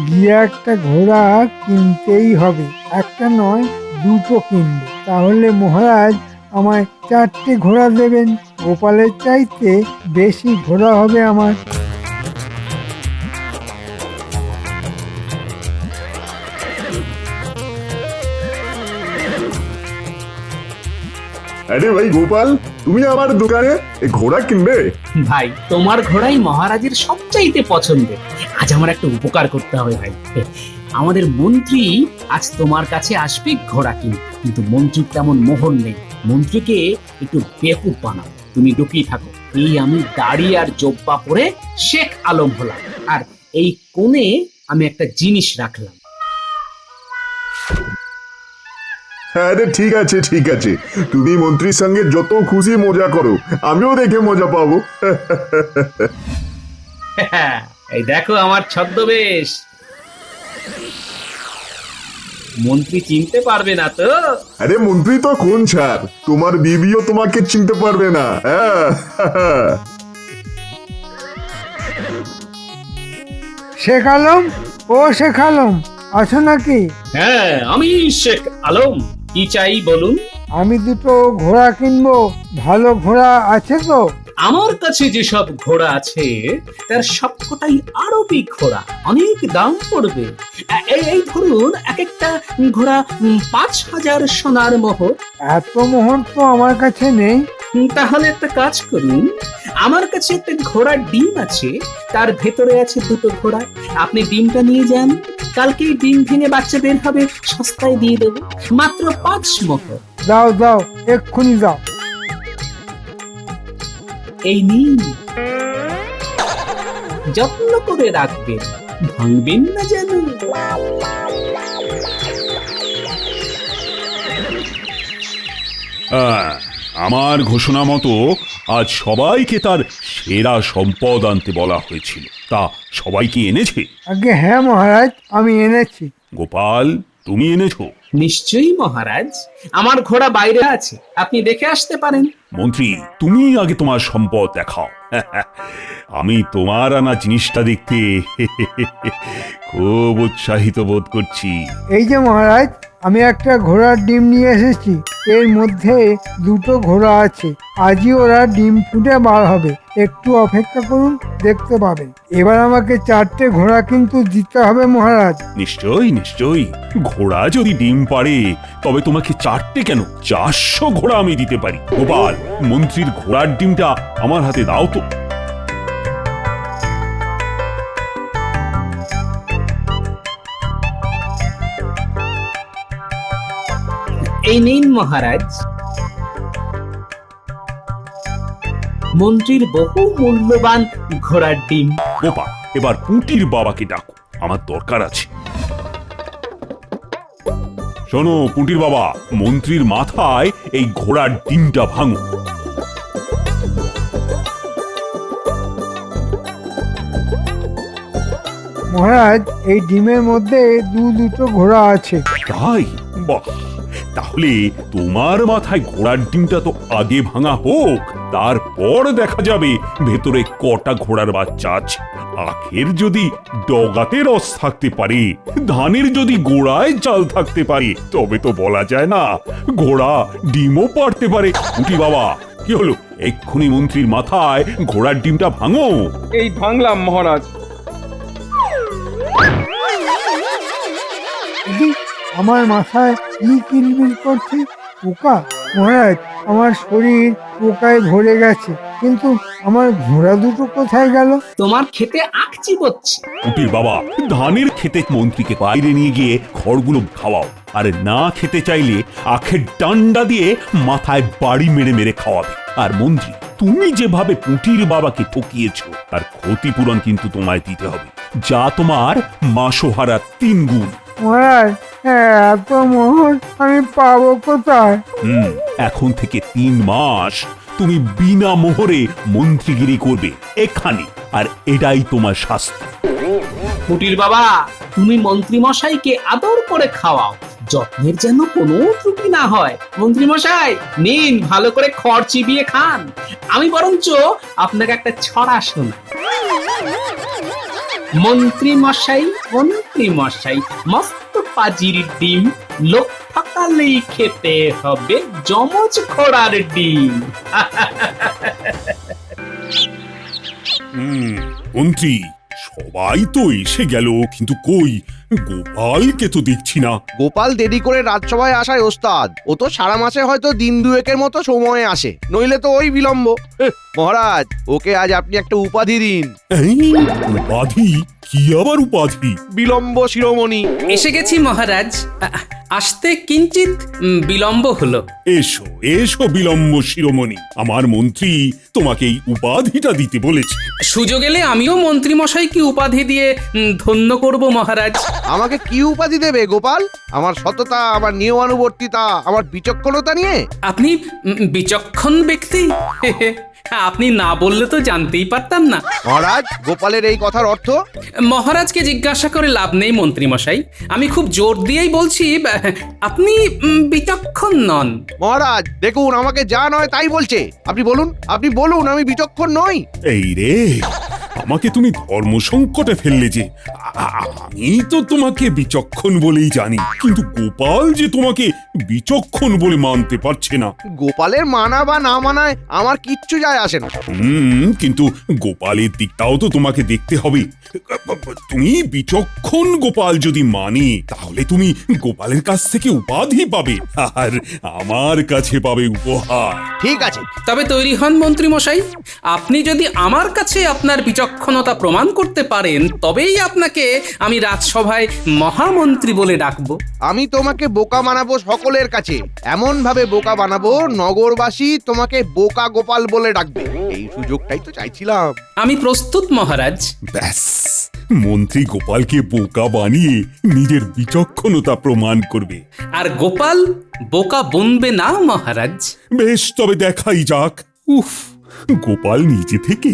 গিয়ে একটা ঘোড়া কিনতেই হবে। একটা নয়, দুটো কিনবো। তাহলে মহারাজ আমায় 4টে ঘোড়া দেবেন। গোপালের চাইতে বেশি ঘোড়া হবে আমার। আরে ভাই গোপাল, তুমি আমার দোকানে ঘোড়া কিনবে? ভাই, তোমার ঘোড়াই মহারাজের সবচাইতে পছন্দের। আজ আমার একটা উপকার করতে হবে ভাই। আমাদের মন্ত্রী আজ তোমার কাছে আসবে ঘোড়া কিনতে, কিন্তু মন্ত্রীর তেমন মোহর নেই। মন্ত্রীকে একটু বেকুব বানাও। তুমি লুকিয়ে থাকো। এই আমি দাড়ি আর জোব্বা পরে শেখ আলম হলাম, আর এই কোণে আমি একটা জিনিস রাখলাম। আরে ঠিক আছে ঠিক আছে, তুমি মন্ত্রীর সঙ্গে যত খুশি মজা করো, আমিও দেখে মজা পাবো। এই দেখো আমার ছদ্মবেশ। মন্ত্রী চিনতে পারবে না তো? আরে মন্ত্রী তো কোন ছাড়, তোমার বিবিও তোমাকে চিনতে পারবে না। শেখ আলম, ও শেখ আলম, আছো নাকি? হ্যাঁ, আমি শেখ আলম। কি চাই বলুন? আমি দুটো ঘোড়া কিনবো। ভালো ঘোড়া আছে তো? আমার কাছে যেসব ঘোড়া আছে তার সবকটাই আরবি ঘোড়া, অনেক দাম পড়বে। এই ধরুন, এক একটা ঘোড়া 5000 সোনার মোহর। এত মোহর তো আমার কাছে নেই। তাহলে একটা কাজ করুন, আমার কাছে একটা ঘোড়ার ডিম আছে, তার ভেতরে আছে দুটো ঘোড়া। আপনি ডিমটা নিয়ে যান, কালকেই ডিম ভেঙে বাচ্চা বের হবে, সস্তায় দিয়ে দেবো, মাত্র 5 মোহর। দাও দাও, এক্ষুনি দাও। এই নিন, যত্ন করে রাখবেন, ভাঙবেন না যেন। আমার ঘোষণা মতো আজ সবাইকে তার সেরা সম্পদ আনতে বলা হয়েছিল। তা সবাই কি এনেছে? আগে হ্যাঁ মহারাজ, আমি এনেছি। গোপাল, তুমি এনেছো? নিশ্চয়ই মহারাজ, আমার ঘোড়া বাইরে আছে, আপনি দেখে আসতে পারেন। মন্ত্রী, তুমি আগে তোমার সম্পদ দেখাও। আমি তোমার আনা জিনিসটা দেখতে খুব উৎসাহিত বোধ করছি। এই যে মহারাজ, আমি একটা ঘোড়ার ডিম নিয়ে এসেছি। এর মধ্যে দুটো ঘোড়া আছে। আজই ওরা ডিম ফুটে বার হবে। একটু অপেক্ষা করুন, দেখতে পাবেন। এবার আমাকে 4টে ঘোড়া কিন্তু দিতে হবে মহারাজ। নিশ্চয়ই নিশ্চয়ই, ঘোড়া যদি ডিম পারে তবে তোমাকে 4টে কেন 400 ঘোড়া আমি দিতে পারি। গোপাল, মন্ত্রীর ঘোড়ার ডিমটা আমার হাতে দাও তো। এই নিন মহারাজ, মন্ত্রীর বহু মূল্যবান ঘোড়ার ডিম। গোপাল, এবার পুঁটির বাবাকে ডাকো, আমার দরকার আছে। শোনো পুঁটির বাবা, মন্ত্রীর মাথায় এই ঘোড়ার ডিমটা ভাঙো। মহারাজ, এই ডিমের মধ্যে দুটো ঘোড়া আছে। তাই? বাহ, তাহলে তোমার মাথায় ঘোড়ার ডিমটা তো আগে ভাঙা হোক, তারপর দেখা যাবে ভেতরে কটা ঘোড়ার বাচ্চা আছে। আখের যদি ডগাতে রস থাকতে পারে, ধানের যদি গোড়ায় চাল থাকতে পারে, তবে তো বলা যায় না, ঘোড়া ডিমও পারতে পারে। পুঁটি বাবা, কি হলো? এক্ষুনি মন্ত্রীর মাথায় ঘোড়ার ডিমটা ভাঙো। এই ভাঙলাম মহারাজ। আমার মাথায় কি কিলবিল করছে? পোকা? মহারাজ, আমার শরীর পোকায় ভরে গেছে, কিন্তু আমার ঘোড়া দুটো কোথায় গেল? তোমার খেতে আখ চিবোচ্ছে। পুঁটির বাবা, ধানের খেতে মন্ত্রীকে বাইরে নিয়ে গিয়ে খড়গুলো খাওয়াও, আর না খেতে চাইলে আখের ডান্ডা দিয়ে মাথায় বাড়ি মেরে মেরে খাওয়াবে। আর মন্ত্রী, তুমি যেভাবে পুঁটির বাবাকে ঠকিয়েছো তার ক্ষতিপূরণ কিন্তু তোমায় দিতে হবে, যা তোমার মাসোহারা 3 গুণ। মহারাজ, এত মোহর আমি পাবো কোথায়? এখন থেকে 3 মাস তুমি বিনা মোহরে মন্ত্রীগিরি করবে এখানে, আর এটাই তোমার শাস্তি। পুটির বাবা, তুমি মন্ত্রী মশাইকে আদর করে খাওয়াও, যত্নের যেন কোনো ত্রুটি না হয়। মন্ত্রী মশাই নিন, ভালো করে খড় চিবিয়ে খান। আমি বরঞ্চ আপনাকে একটা ছড়া শোনাই। মন্ত্রী মশাই মস্ত পাজির ডিম, লোক ঠকালেই খেতে হবে যমজ ঘোড়ার ডিম। মন্ত্রী, সবাই তো এসে গেল, কিন্তু কই গোপালকে তো দেখছি না। গোপাল দেরি করে রাজসভায় আসায় ওস্তাদ। ও তো সারা মাসে হয়তো দিন দুয়েকের মতো সময়ে আসে, নইলে তো ওই বিলম্ব। মহারাজ, ওকে আজ আপনি একটা উপাধি দিন। উপাধি? কি আবার উপাধি? বিলম্ব শিরোমণি। এসে গেছি মহারাজ, আসতে কিঞ্চিত বিলম্ব হলো। এসো এসো বিলম্ব শিরোমণি, আমার মন্ত্রী তোমাকে এই উপাধিটা দিতে বলেছে। সুযোগ এলে আমিও মন্ত্রী মশাইকে উপাধি দিয়ে ধন্য করব মহারাজ। আমাকে কি উপাধি দেবে গোপাল? আমার সততা, আমার নিয়মানুবর্তিতা, আমার বিচক্ষণতা নিয়ে? আপনি বিচক্ষণ ব্যক্তি। আপনি না বললে তো জানতেই পারতাম না। মহারাজ, গোপালের এই কথার অর্থ? মহারাজকে জিজ্ঞাসা করে লাভ নেই মন্ত্রী মশাই, আমি খুব জোর দিয়েই বলছি আপনি বিচক্ষণ নন। মহারাজ দেখুন, আমাকে যা নয় তাই বলছে। আপনি বলুন আমি বিচক্ষণ নই। এই রে, আমাকে তুমি ধর্ম সংকটে ফেললে যে। আমি তো তোমাকে বিচক্ষণ বলেই জানি, কিন্তু গোপাল যে তোমাকে বিচক্ষণ বলে মানতে পারছে না। গোপালের মানা বা না মানায় আমার কিচ্ছু যায় আসে না। কিন্তু গোপালের দিকটাও তো তোমাকে দেখতে হবে। তুমি বিচক্ষণ গোপাল যদি মানে, তাহলে তুমি গোপালের কাছ থেকে উপাধি পাবে, আর আমার কাছে পাবে উপহার। ঠিক আছে, তবে তৈরি হন মন্ত্রী মশাই। আপনি যদি আমার কাছে আপনার বিচক্ষণতা প্রমাণ করতে পারেন, তবেই আপনাকে আমি রাজসভায় মহামন্ত্রী বলে ডাকবো। আমি তোমাকে বোকা বানাবো সকলের কাছে, এমন ভাবে বোকা বানাবো নগরবাসী তোমাকে বোকা গোপাল বলে ডাকবে। এই সুযোগটাই তো চাইছিলাম। আমি প্রস্তুত মহারাজ। ব্যাস, মন্ত্রী গোপালকে বোকা বানিয়ে নিজের বিচক্ষণতা প্রমাণ করবে, আর গোপাল বোকা বনবে না মহারাজ। বেশ, তবে দেখাই যাক। উফ, গোপাল নিজে থেকে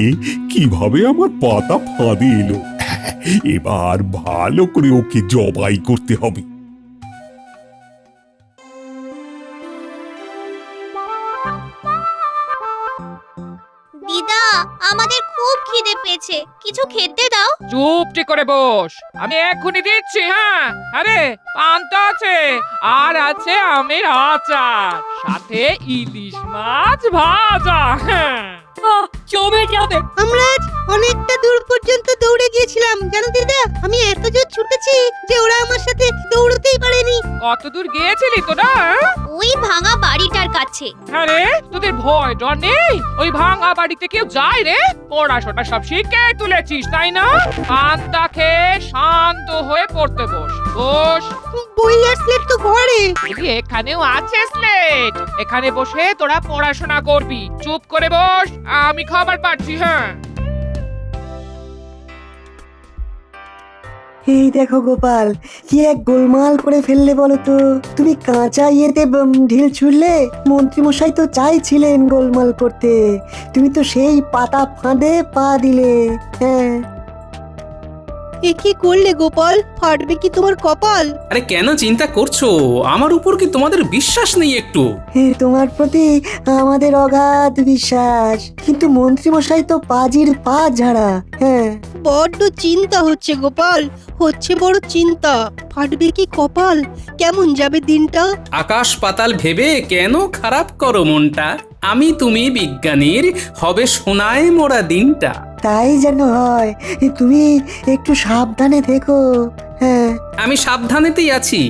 কিভাবে আমার পাতা ফাঁদে এলো। এবার ভালো করে ওকে জবাই করতে হবে। দিদা, আমাদের খুব খিদে পেয়েছে, কিছু খেতে দাও। চুপটি করে বস, আমি এক্ষুনি দিচ্ছি। হ্যাঁ, আরে পান্তা আছে, আর আছে আমের আচার, সাথে ইলিশ মাছ ভাজা। হ্যাঁ, জমে যাবে। আমরা আজ অনেকটা দূর পর্যন্ত দৌড়ে গিয়েছিলাম জানো দিদা, আমি এত জোর ছুটেছি যে ওরা আমার সাথে দৌড়তেই পারেনি। কত দূর গিয়েছিলি তোরা? ওই ভাঙা বাড়িটার কাছে। আরে তোদের ভয় ডর নেই? ওই ভাঙা বাড়িতে কেউ যায় রে? পড়াশোনা সব শিখে তুলেছিস তাই না? পান্তা খেয়ে শান্ত হয়ে পড়তে বস। বস। বই আর স্লেট তো ঘরে। এখানেও আছে স্লেট, এখানে বসে তোরা পড়াশোনা করবি। চুপ করে বস, আমি খবর পাচ্ছি। হ্যাঁ, এই দেখো গোপাল, কি এক গোলমাল করে ফেললে বলো তো। তুমি কাঁচা ইয়েতে ঢিল ছুড়লে, মন্ত্রী মশাই তো চাইছিলেন গোলমাল করতে, তুমি তো সেই পাতা ফাঁদে পা দিলে। হ্যাঁ, এ কি করলে গোপাল? ফাটবে কি তোমার কপাল? আরে কেন চিন্তা করছো? আমার উপর কি তোমাদের বিশ্বাস নেই একটু? তোমার প্রতি আমাদের অগাধ বিশ্বাস, কিন্তু মন্ত্রী মশাই তো পাজির পা ঝাড়া। হ্যাঁ, বড্ড চিন্তা হচ্ছে গোপাল, হচ্ছে বড় চিন্তা। ফাটবে কি কপাল? কেমন যাবে দিনটা? আকাশ পাতাল ভেবে কেন খারাপ করো মনটা? আমি তুমি বিজ্ঞানীর হবে সোনায় মোড়া দিনটা। তাই যেন হয়, তুমি একটু সাবধানে থেকো। হ্যাঁ, আমি সাবধানেতেই আছি।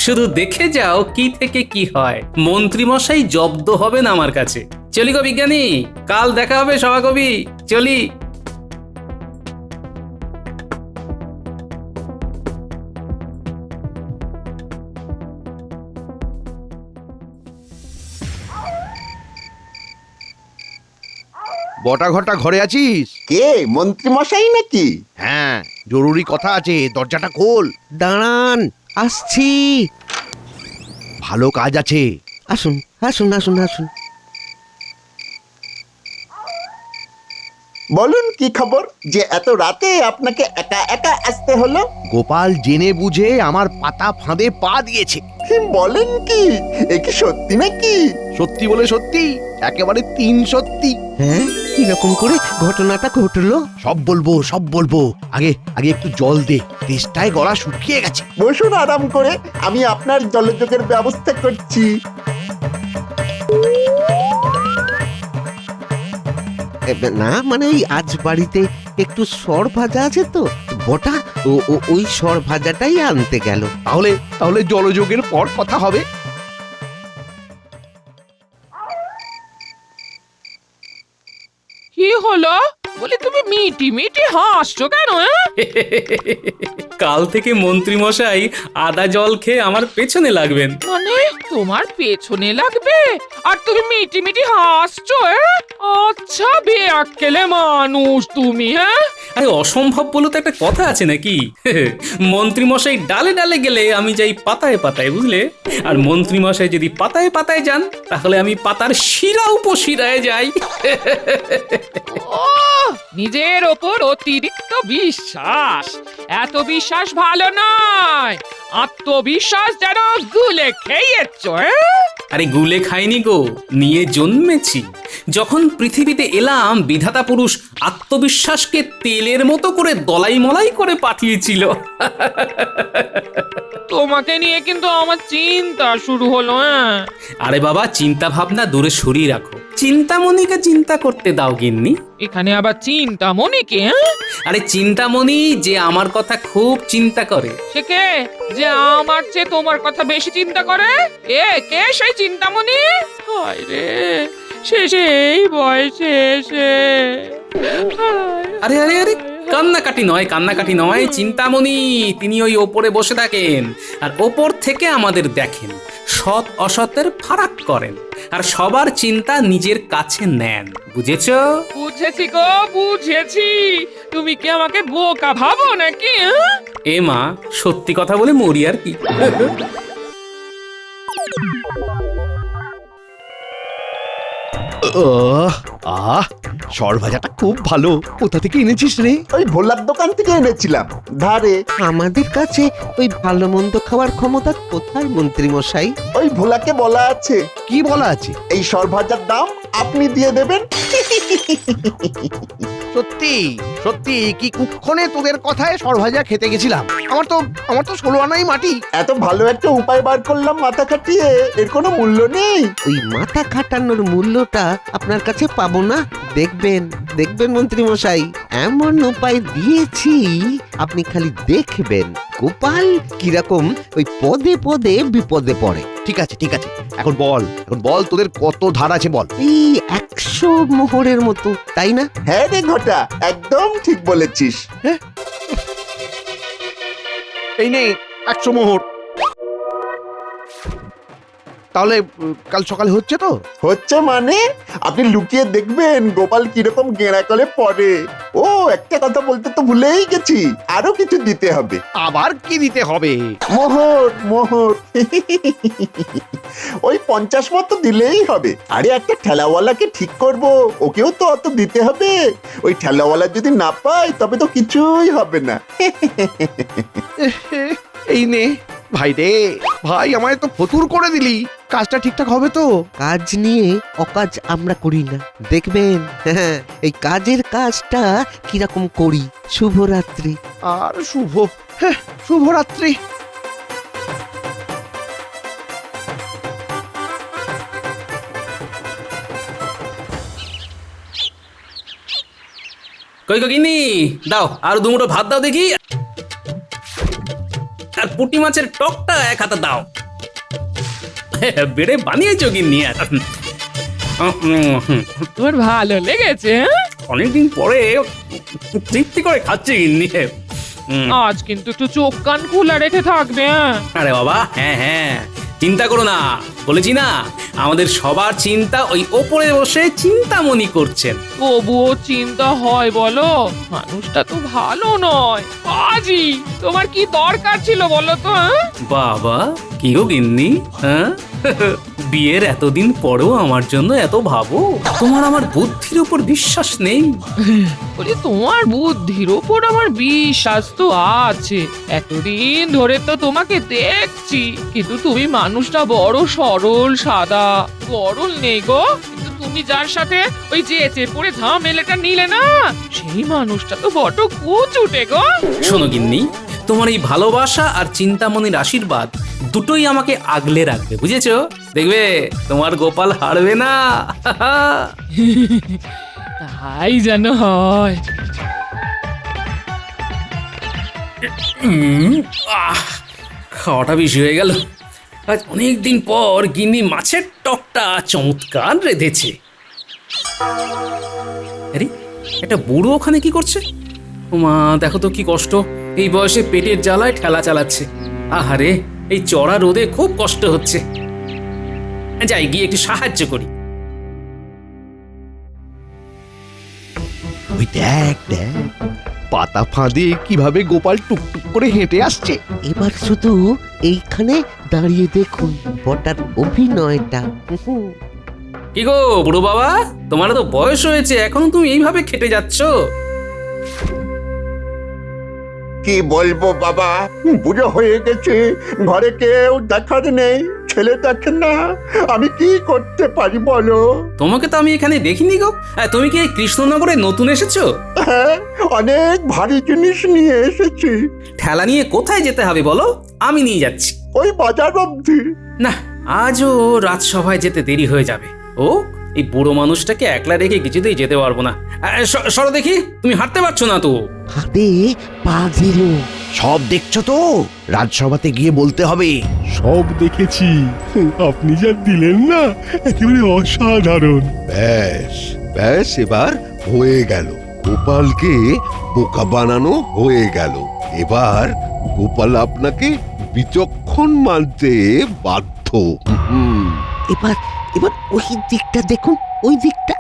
শুধু দেখে যাও কি থেকে কি হয়। মন্ত্রী মশাই জব্দ হবেন আমার কাছে। চলি গো বিজ্ঞানী, কাল দেখা হবে সভাকবি। চলি। বটা ঘটা ঘরে আছিস? কে, মন্ত্রী মশাই নাকি? হ্যাঁ, জরুরি কথা আছে, দরজাটা খোল। দাঁড়ান, আসছি। ভালো কাজ আছে। আসুন আসুন আসুন আসুন। বলুন কি খবর যে এত রাতে আপনাকে একা একা আসতে হলো? গোপাল জেনে বুঝে আমার পাতা ফাঁদে পা দিয়েছে। বলেন কি, এ কি সত্যি নাকি? সত্যি বলে সত্যি, একেবারে 3 সত্যি। হ্যাঁ, কিরকম করে ঘটনাটা ঘটলো? সব বলবো সব বলবো, আগে আগে একটু জল দে, তেষ্টায় গলা শুকিয়ে গেছে। বসুন আরাম করে, আমি আপনার জলযোগের ব্যবস্থা করছি। না মানে ওই আজ বাড়িতে একটু সর ভাজা আছে তো, বটা ওই সর ভাজাটাই আনতে গেল। তাহলে তাহলে জলযোগের পর কথা হবে। কি হলো? বলি তুমি মিটি মিটি হাসছো কেন? কাল থেকে মন্ত্রী মশাই আদা জল খেয়ে আমার পেছনে লাগবেন। মানে তোমার পেছনে লাগবে আর তুমি মিটি মিটি হাসছো? আচ্ছা, বেয়াক্কেলে মানুষ তুমি। হ্যাঁ, আরে অসম্ভব বলে তো একটা কথা আছে নাকি? মন্ত্রী মশাই ডালে ডালে গেলে আমি যাই পাতায় পাতায়, বুঝলে? আর মন্ত্রী মশাই যদি পাতায় পাতায় যান, তাহলে আমি পাতার শিরা উপশিরায় যাই। ও, নিজের ওপর অতিরিক্ত বিশ্বাস, এত বিশ্বাস ভালো নয়। আত্মবিশ্বাস যেন গুলে খেয়েছ। আরে গুলে খাইনি গো, নিয়ে জন্মেছি। যখন পৃথিবীতে এলাম, বিধাতা পুরুষ আত্মবিশ্বাসকে তেলের মতো করে দলাই মলাই করে পাঠিয়েছিল। তোমাকে নিয়ে কিন্তু আমার চিন্তা শুরু হলো। আরে বাবা, চিন্তা ভাবনা দূরে সরিয়ে রাখো, চিন্তামণিকে চিন্তা করতে দাও গিন্নি। এখানে আবার চিন্তামণিকে? আরে চিন্তামণি যে আমার কথা খুব চিন্তা করে। সে কে যে আমার চেয়ে তোমার কথা বেশি চিন্তা করে? কে সেই চিন্তামণি? হায় রে, সেই বয়সে এসে। আরে আরে আরে, কান্নাকাটি নয় কান্নাকাটি নয়, চিন্তামণি তিনি ওই ওপরে বসে থাকেন আর ওপর থেকে আমাদের দেখেন, সৎ অসতের ফারাক করেন আর সবার চিন্তা নিজের কাছে নেন। বুঝেছো? বুঝেছি গো, বুঝেছি। তুমি কি আমাকে বোকা ভাবো নাকি? এ মা, সত্যি কথা বলে মরি আর কি। সর ভাজাটা খুব ভালো। কোথা থেকে এনেছিস রে? ওই ভোলার দোকান থেকে এনেছিলাম ধারে। আমাদের কাছে ওই ভালো মন্দ খাওয়ার ক্ষমতা কোথায় মন্ত্রী মশাই? ওই ভোলাকে বলা আছে। কি বলা আছে? এই সর ভাজার দাম আপনি দিয়ে দেবেন। সত্যি সত্যি কি কুক্ষণে তোদের কথায় সরভাজা খেতে গেছিলাম। আমার তো 16 আনাই মাটি। এত ভালো একটা উপায় বার করলাম মাথা খাটিয়ে, এর কোনো মূল্য নেই। ওই মাথা খাটানোর মূল্যটা আপনার কাছে পাবো না। দেখবেন দেখবেন মন্ত্রী মশাই, এমন উপায় দিয়েছি আপনি খালি দেখবেন গোপাল কিরকম ওই পদে পদে বিপদে পড়ে। ঠিক আছে ঠিক আছে, এখন বল তোদের কত ধার আছে বল। এই 100 মোহরের মতো, তাই না? হ্যাঁ রে ঘটা, একদম ঠিক বলেছিস। এই নে 100 মোহর। তাহলে কাল সকালে হচ্ছে তো? হচ্ছে মানে আপনি লুকিয়ে দেখবেন গোপাল কিরকম গেঁড়া করে পড়ে। ও একটা কথা বলতে তো ভুলেই গেছি, আরো কিছু দিতে হবে। আবার কি দিতে হবে? মোহর মোহর ওই 50 মতো দিলেই হবে। আরে একটা ঠেলাওয়ালাকে ঠিক করব, ওকেও তো অত দিতে হবে। ওই ঠেলাওয়ালা যদি না পায় তবে তো কিছুই হবে না। এই নে ভাই রে, ভাই আমায় তো ফতুর করে দিলি। কাজটা ঠিকঠাক হবে তো? কাজ নিয়ে অকাজ আমরা করি না, দেখবেন। হ্যাঁ, এই কাজের কাজটা কিরকম করি। শুভরাত্রি। আর শুভরাত্রি। কই গো গিন্নি, দাও আর দুমুটো ভাত দাও দেখি, আর পুঁটি মাছের টকটা 1 হাতা দাও। বেড়ে বানিয়েছো গিন্নি। তোমার ভালো লেগেছে? অনেকদিন পরে তৃপ্তি করে খাচ্ছি গিন্নি। আজ কিন্তু একটু চোখ কান খোলা রেখে থাকবে। আরে বাবা, হ্যাঁ হ্যাঁ, চিন্তা করো না, বলেছি না আমাদের সবার চিন্তা ওই ওপরে বসে চিন্তামণি করছেন। তবুও চিন্তা হয় বলো? মানুষটা তো ভালো নয়। আজি তোমার কি দরকার ছিল বলো তো? বাবা, কি গো গিন্নি, হ্যাঁ? বিয়ের এতদিন পরেও আমার জন্য এত ভাবো? তোমার আমার বুদ্ধির উপর বিশ্বাস নেই? বলি তোমার বুদ্ধির উপর আমার বিশ্বাস তো আছে। এতদিন ধরে তো তোমাকে দেখছি, কিন্তু তুমি মানুষটা বড় সরল সাদা। গরল নেই গো, কিন্তু তুমি যার সাথে ওই যেচে পড়ে ঝামেলাটা নিলে না, সেই মানুষটা তো বড় কুচুটে গো। শোনো গিন্নি, তোমার এই ভালোবাসা আর চিন্তামণির আশীর্বাদ দুটোই আমাকে আগলে রাখবে, বুঝেছো? দেখবে তোমার গোপাল হারবে না। তাই যেন হয়। খাওয়াটা বেশি হয়ে গেল। আজ অনেকদিন পর গিন্নি মাছের টকটা চমৎকার রেঁধেছে। আরে একটা বুড়ো ওখানে কি করছে? ওমা, দেখো তো কি কষ্ট, এই বয়সে পেটের জ্বালায় ঠেলা চালাচ্ছে। আহারে, এই চড়া রোদে খুব কষ্ট হচ্ছে। যাই গিয়ে একটু সাহায্য করি। ওই দেখ পাতা ফাঁদে কিভাবে গোপাল টুকটুক করে হেঁটে আসছে। এবার শুধু এইখানে দাঁড়িয়ে দেখুন বটার অভিনয়টা। কি গো বুড়ো বাবা, তোমার তো বয়স হয়েছে, এখনো তুমি এইভাবে খেটে যাচ্ছ? কি বলবো বাবা, বুড়ো হয়ে গেছে, ঘরে কেউ দেখার নেই, ছেলে দেখেন না, আমি কি করতে পারি বলো? তোমাকে তো আমি এখানে দেখিনি গো। তুমি কি এই কৃষ্ণনগরে নতুন এসেছো? হ্যাঁ, অনেক ভারী জিনিস নিয়ে এসেছি। ঠেলা নিয়ে কোথায় যেতে হবে বলো, আমি নিয়ে যাচ্ছি। ওই বাজার অবধি। না, আজও রাজসভায় যেতে দেরি হয়ে যাবে। ও এই বুড়ো মানুষটাকে একলা রেখে কিছুতেই যেতে পারবো না। সরো দেখি, তুমি হাঁটতে পারছো না তো। হাতে পা দিল। সব দেখছো তো? রাজসভাতে গিয়ে বলতে হবে। সব দেখেছি, আপনি যা দিলেন না একেবারে অসাধারণ। ব্যাস ব্যাস, এবার হয়ে গেল। গোপালকে বোকা বানানো হয়ে গেল। এবার গোপাল আপনাকে বিচক্ষণ মানতে বাধ্য। এবার এবার ওই দিকটা দেখুন, ওই দিকটা।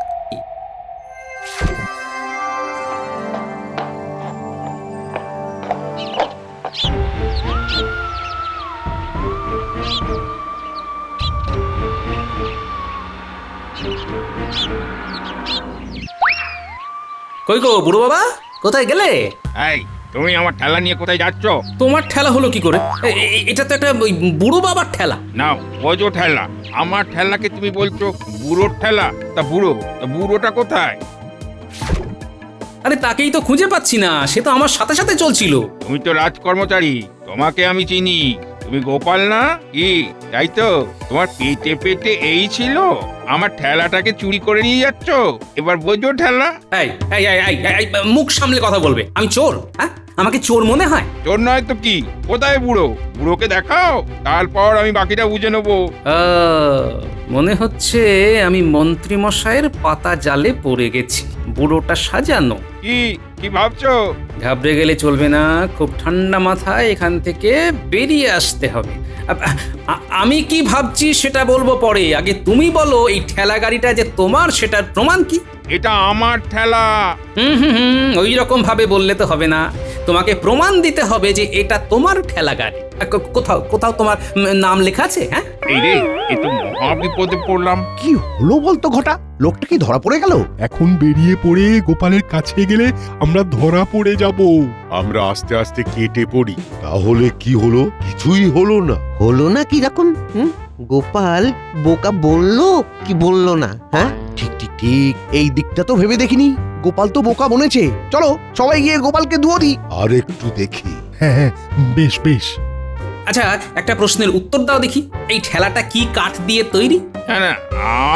কই গো বুড়ো বাবা, কোথায় গেলে? এই, তুমি আমার ঠেলা নিয়ে কোথায় যাচ্ছ? তোমার ঠেলা হলো কি করে? এটা তো একটা ওই বুড়ো বাবার ঠেলা। নাও, ওজো ঠেলা। আমার ঠেলাকে তুমি বলছো বুড়োর ঠেলা? তা বুড়োটা কোথায়? আরে তাকেই তো খুঁজে পাচ্ছি না, সে তো আমার সাথে সাথে চলছিল। তুমি তো রাজকর্মচারী, তোমাকে আমি চিনি। তুমি গোপাল না কি? তাই তো, তোমার পেটে পেটে এই ছিল, আমার ঠেলাটাকে চুরি করে নিয়ে যাচ্ছ। এবার বোঝো ঠেলা। এই এই এই এই, এই, মুখ সামলে কথা বলবে। আমি চোর? হ্যাঁ, আমাকে চোর মনে হয়? চোর নয় তো কি? কোথায় বুড়ো? বুড়োকে দেখাও, তারপর আমি বাকিটা বুঝে নেবো। মনে হচ্ছে আমি মন্ত্রী মশাইয়ের পাতা জালে পড়ে গেছি। বুড়োটা সাজানো। কি কি ভাবছো? ঘাবড়ে গেলে চলবে না, খুব ঠান্ডা মাথায় এখান থেকে বেরিয়ে আসতে হবে। আমি কি ভাবছি সেটা বলবো পরে, আগে তুমি বলো এই ঠেলা গাড়িটা যে তোমার সেটার প্রমাণ কি? এটা আমার ঠেলা। ওই রকম ভাবে বললে তো হবে না, তোমাকে প্রমাণ দিতে হবে যে এটা তোমার ঠেলা গাড়ি। কোথাও কোথাও তোমার নাম লেখা আছে? হ্যাঁ, এই রে, এ তো মহা বিপদে পড়লাম। কি হলো বলতো ঘটা? লোকটা কি ধরা পড়ে গেল? এখন বেরিয়ে পড়ে গোপালের কাছে গেলে আমরা ধরা পড়ে যাব। আমরা আস্তে আস্তে কেটে পড়ি। তাহলে কি হলো? কিছুই হলো না। হলো না কি রকম? গোপাল বোকা বললো কি বললো না? হ্যাঁ, ঠিক ঠিক ঠিক, এই দিকটা তো ভেবে দেখিনি। গোপাল তো বোকা বনেছে। চলো সবাই গিয়ে গোপালকে দুয়ো দিই। আর একটু দেখি। হ্যাঁ হ্যাঁ, বেশ বেশ। আচ্ছা, একটা প্রশ্নের উত্তর দাও দেখি, এই ঠেলাটা কি কাঠ দিয়ে তৈরি? হ্যাঁ না,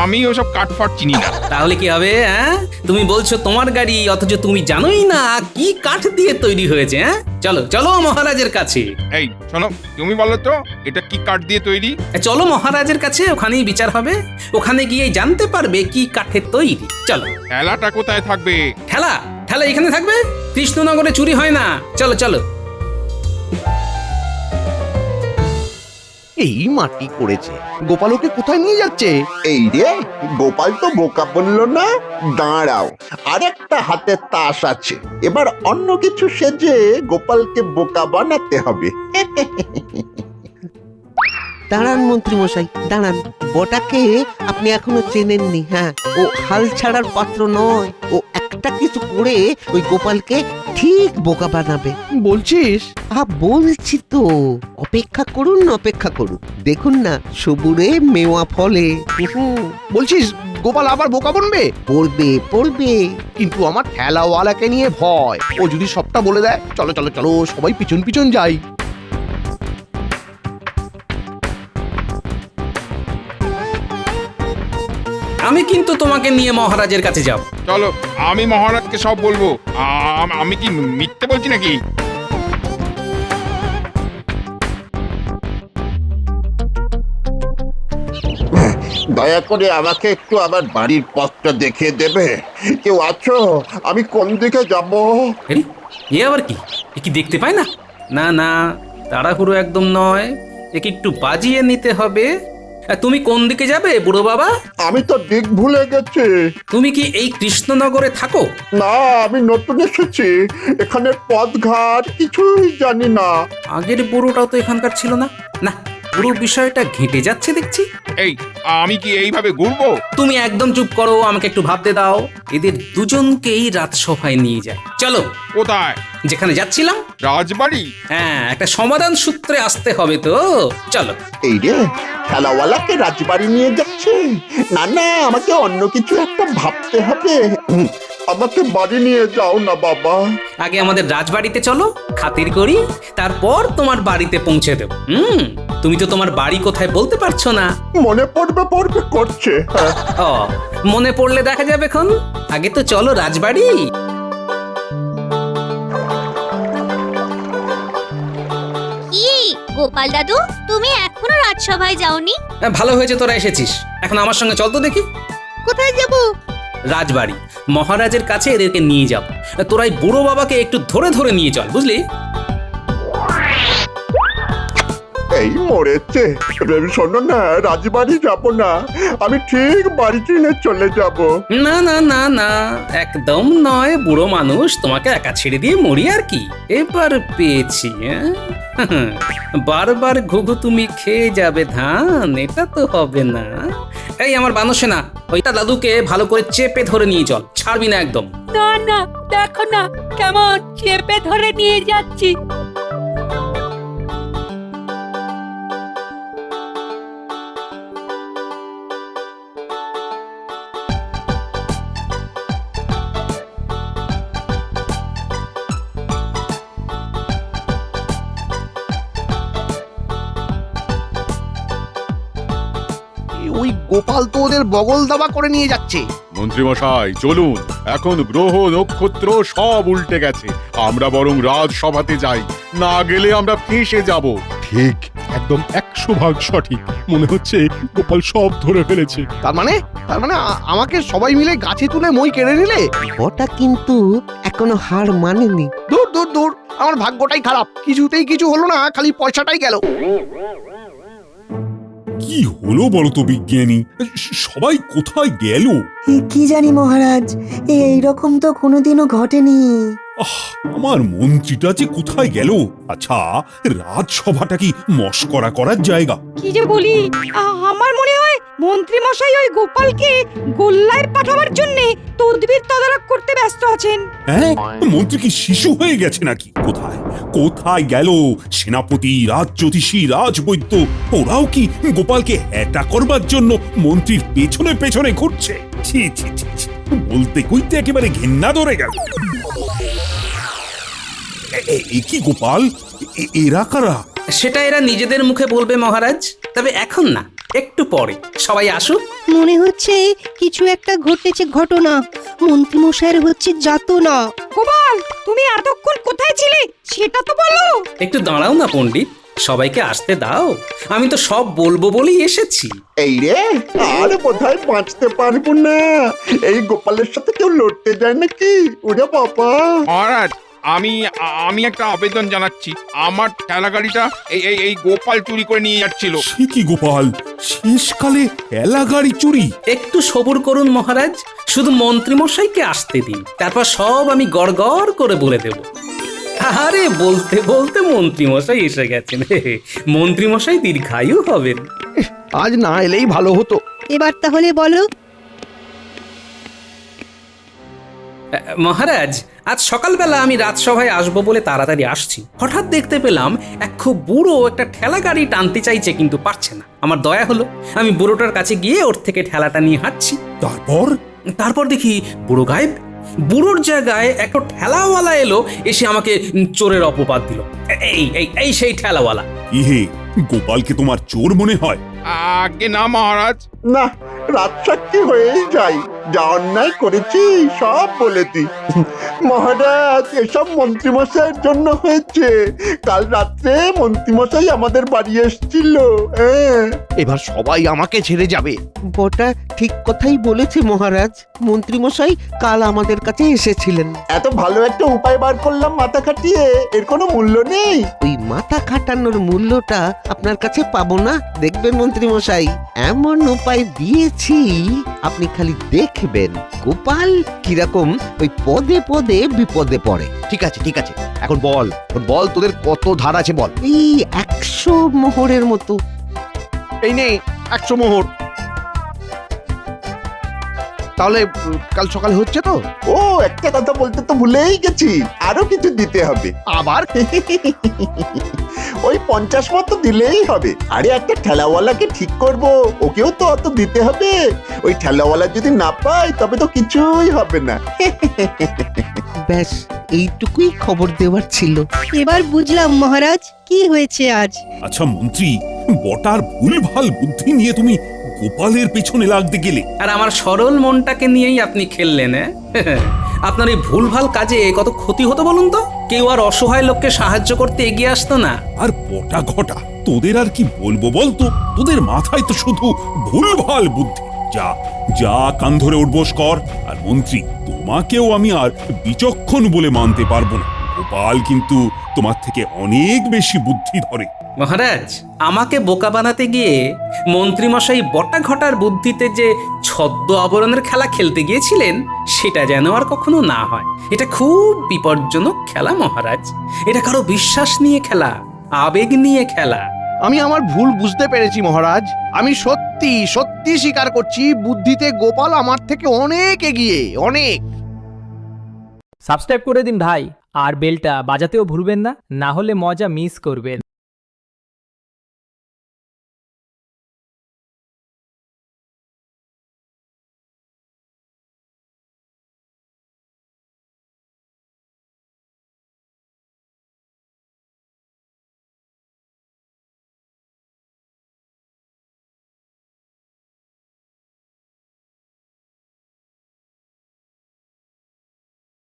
আমি ওসব কাঠফাট চিনি না। তাহলে কি হবে? হ্যাঁ, তুমি বলছো তোমার গাড়ি, অথচ তুমি জানোই না কি কাঠ দিয়ে তৈরি হয়েছে। হ্যাঁ, চলো চলো মহারাজের কাছে। এই শোনো, তুমি বলো তো এটা কি কাঠ দিয়ে তৈরি? চলো মহারাজের কাছে, ওখানেই বিচার হবে। ওখানে গিয়ে জানতে পারবে কি কাঠের তৈরি। চলো। ঠেলাটা কোথায় থাকবে? ঠেলা ঠেলা এখানে থাকবে। কৃষ্ণনগরে চুরি হয় না। চলো চলো। এই মাটি করেছে, গোপাল ওকে কোথায় নিয়ে যাচ্ছে? এই রে, গোপাল তো বোকা বললো না। দাঁড়াও, আরেকটা হাতে তাস আছে। এবার অন্য কিছু সেজে গোপালকে বোকা বানাতে হবে। দাঁড়ান মন্ত্রী মশাই, দাঁড়ান। বটাকে আপনি এখনো চেনেননি। হ্যাঁ, ও হাল ছাড়ার পাত্র নয়। ও একটা কিছু করে ওই গোপালকে ঠিক বোকা বানাবে। বলছিস? বলছি তো, অপেক্ষা করুন অপেক্ষা করুন, দেখুন না সবুরে মেওয়া ফলে। বলছিস গোপাল আবার বোকা বনবে? পড়বে পড়বে। কিন্তু আমার ঠেলাওয়ালাকে নিয়ে ভয়। ও যদি সবটা বলে দেয়। চলো চলো চলো, সবাই পিছন পিছন যাই। আমি কিন্তু তোমাকে নিয়ে মহারাজের কাছে যাব। চলো, আমি মহারাজকে সব বলবো। আমি কি মিথ্যে বলছি নাকি? দয়া করে আমাকে একটু আমার বাড়ির পথটা দেখিয়ে দেবে? কেউ আছো? আমি কোন দিকে যাব? এ আবার কি? এ কি দেখতে পায় না? না না, তাড়াহুড়ো একদম নয়, একে একটু বাজিয়ে নিতে হবে। তুমি কোন দিকে যাবে বুড়ো বাবা? আমি তো দিক ভুলে গেছি। তুমি কি এই কৃষ্ণনগরে থাকো? না, আমি নতুন এসেছি। এখানে পথঘাট কিছুই জানি না। আগের বুড়োটাও তো এখানকার ছিল না। না, পুরো বিষয়টা ঘেঁটে যাচ্ছে দেখছি। এই, আমি কি এইভাবে ঘুরবো? তুমি একদম চুপ করো, আমাকে একটু ভাবতে দাও। এদের দুজনকেই রাজসভায় নিয়ে যায়। চলো। কোথায়? যেখানে যাচ্ছিলাম। রাজবাড়ি? হ্যাঁ, একটা সমাধান সূত্রে আসতে হবে তো। চলো। এই রে, খেলাওয়ালাকে রাজবাড়ি নিয়ে যাচ্ছে? না না, আমাকে অন্য কিছু একটা ভাবতে হবে। আমাকে বাড়ি নিয়ে যাও না বাবা। আগে আমাদের রাজবাড়িতে চলো, খাতির করি, তারপর তোমার বাড়িতে পৌঁছে দেব। তুমি তো তোমার বাড়ি কোথায় বলতে পারছো না। মনে পড়বে পড়বে করছে। ও, মনে পড়লে দেখা যাবে এখন। আগে তো চলো রাজবাড়ি। কি গোপাল দাদু, তুমি এখনো রাজসভায় যাওনি? ভালো হয়েছে তোরা এসেছিস। এখন আমার সঙ্গে চল তো দেখি। কোথায় যাব? রাজবাড়ি। মহারাজের কাছে এদেরকে নিয়ে যাব। তোরাই বুড়ো বাবাকে একটু ধরে ধরে নিয়ে চল, বুঝলি? এই মরেছে। শোনো না, রাজবাড়ি যাব না, আমি ঠিক বাড়ি চিনে চলে যাব। না না না না, একদম নয়। বুড়ো মানুষ, তোমাকে একা ছেড়ে দিয়ে মরি আর কি। এবার পেয়েছি। বারবার ঘুঘু তুমি খেয়ে যাবে ধান, এটা তো হবে না। এই আমার বানসেনা, ওইটা দাদুকে ভালো করে চেপে ধরে নিয়ে চল, ছাড়বি না একদম। না না, দেখো না কেমন চেপে ধরে নিয়ে যাচ্ছি। গোপাল তো ওদের বগল দাবা করে নিয়ে যাচ্ছে। মন্ত্রীমশাই চলুন, এখন গ্রহ নক্ষত্র সব উল্টে গেছে, আমরা বরং রাজসভাতে যাই, না গেলে আমরা ফেঁসে যাব। ঠিক, একদম 100% সঠিক। মনে হচ্ছে গোপাল সব ধরে ফেলেছে। তার মানে আমাকে সবাই মিলে গাছে তুলে মই কেড়ে নিলে? ওটা কিন্তু এখনো হার মানেনি। দূর দূর দূর, আমার ভাগ্যটাই খারাপ, কিছুতেই কিছু হলো না, খালি পয়সাটাই গেল। কি হলো বলো তো বিজ্ঞানী, সবাই কোথায় গেল? কি জানি মহারাজ, এইরকম তো কোনোদিনও ঘটেনি। আমার মন্ত্রীটা যে কোথায় গেল? আচ্ছা, রাজসভাটা কি মস্করা করার জায়গা? কি যে বলি, আমার মনে হয় মন্ত্রী মশাই ওই গোপালকে গোল্লায় পাঠাবার জন্য তদবির তদারক করতে ব্যস্ত আছেন। হ্যাঁ, মন্ত্রী কি শিশু হয়ে গেছে নাকি? কোথায় কোথায় গেল সেনাপতি, রাজজ্যোতিষী, রাজবৈদ্য? ওরাও কি গোপালকে হ্যাটা করবার জন্য মন্ত্রীর পেছনে পেছনে ঘুরছে? ছি ছি ছি ছি, বলতে কইতে একেবারে ঘেন্না ধরে গেল। কি গোপাল, এরা কারা? সেটা এরা নিজেদের মুখে বলবে মহারাজ, তবে এখন না, একটু পরে। সবাই আসুক। মনে হচ্ছে কিছু একটা ঘটেছে ঘটনা, মন্ত্রীমশাইয়ের হচ্ছে যাতনা। গোপাল, তুমি এতক্ষণ কোথায় ছিলে সেটা তো বলো। একটু দাঁড়াও না পণ্ডিত, সবাইকে আসতে দাও, আমি তো সব বলবো বলেই এসেছি। এই রে, আর বোধহয় বাঁচতে পারবো না। এই গোপালের সাথে কেউ লড়তে যায় নাকি? ওরে বাবা! মহারাজ, আমি একটা আবেদন জানাচ্ছি। আমার ঠেলা গাড়িটা এই গোপাল চুরি করে নিয়ে যাচ্ছিল। সে কি গোপাল, শেষকালে ঠেলা গাড়ি চুরি? একটু সবুর করুন মহারাজ, শুধু মন্ত্রীমশাইকে আসতে দিন, তারপর সব আমি গড়গড় করে বলে দেব। আরে বলতে বলতে মন্ত্রীমশাই এসে গেছেন। মন্ত্রীমশাই দীর্ঘায়ু হবেন। আজ না এলেই ভালো হতো। এবার তাহলে বলো। মহারাজ, আজ সকালবেলা আমি রাজসভায় আসবো বলে তাড়াতাড়ি আসছি, হঠাৎ দেখতে পেলাম এক খুব বুড়ো একটা ঠেলা গাড়ি টানতে চাইছে, কিন্তু পারছে না। আমার দয়া হলো, আমি বুড়োটার কাছে গিয়ে ওর থেকে ঠেলাটা নিয়ে হাঁটছি। তারপর দেখি বুড়ো গায়েব। বুড়োর জায়গায় একটা ঠেলাওয়ালা এলো, এসে আমাকে চোরের অপবাদ দিল। এই সেই ঠেলাওয়ালা। ইহে, গোপালকে তোমার চোর মনে হয়? আগে না মহারাজ। না, রাজসাক্ষী হয়েই যাই, যা অন্যায় করেছি সব বলে দি। মহারাজ, এসব মন্ত্রীমশাইয়ের জন্য হয়েছে। কাল রাত্রে মন্ত্রীমশাই আমাদের বাড়ি এসেছিল। এবার সবাই আমাকে ছেড়ে যাবে। বটা ঠিক কথাই বলেছে মহারাজ, মন্ত্রীমশাই কাল আমাদের কাছে এসেছিলেন। এত ভালো একটা উপায় বার করলাম মাথা খাটিয়ে, এর কোনো মূল্য নেই। ওই মাথা খাটানোর মূল্যটা আপনার কাছে পাবো না, দেখবেন মন্ত্রীমশাই। এমন উপায় দিয়েছি, আপনি খালি দেখবেন গোপাল কিরকম ওই পদে পদে বিপদে পড়ে। ঠিক আছে ঠিক আছে, এখন বল তোদের কত ধার আছে বল। এই 100 মোহরের মতো। এই নেই 100 মোহর। তাহলে কাল সকালে হচ্ছে তো? ও, একটা কথা বলতে তো ভুলেই গেছি, আরো কিছু দিতে হবে। আবার? ওই 50 মতো দিলেই হবে। আরে একটা ঠেলাওয়ালাকে ঠিক করব, ওকেও তো অত দিতে হবে। ওই ঠেলাওয়ালা যদি না পায় তবে তো কিছুই হবে না। ব্যাস এইটুকুই খবর দেওয়ার ছিল। এবার বুঝলাম মহারাজ কি হয়েছে আজ। আচ্ছা মন্ত্রী, বটার ভুলভাল বুদ্ধি নিয়ে তুমি গোপালের পেছনে লাগতে গেলে, আর আমার সরল মনটাকে নিয়েই আপনি খেললেন। আপনার এই ভুলভাল কাজে কত ক্ষতি হতো বলুন তো? কেউ আর অসহায় লোককে সাহায্য করতে এগিয়ে আসতো না। আর বটা ঘটা, তোদের আর কি বলবো বলতো? তোদের মাথায় তো শুধু ভুলভাল বুদ্ধি। যা কান ধরে উঠবোস কর। আর মন্ত্রী, তোমাকেও আমি আর বিচক্ষণ বলে মানতে পারবো না। গোপাল কিন্তু তোমার থেকে অনেক বেশি বুদ্ধি ধরে। মহারাজ, আমাকে বোকা বানাতে গিয়ে মন্ত্রীমশাই বটা ঘটার বুদ্ধিতে যে ছদ্ম আবরণের খেলা খেলতে গিয়েছিলেন, সেটা যেন আর কখনো না হয়। এটা খুব বিপজ্জনক খেলা মহারাজ। এটা কারো বিশ্বাস নিয়ে খেলা, আবেগ নিয়ে খেলা। আমি আমার ভুল বুঝতে পেরেছি মহারাজ। আমি সত্যি সত্যি স্বীকার করছি, বুদ্ধিতে গোপাল আমার থেকে অনেক এগিয়ে, অনেক। সাবস্ক্রাইব করে দিন ভাই, আর বেলটা বাজাতেও ভুলবেন না, না হলে মজা মিস করবেন।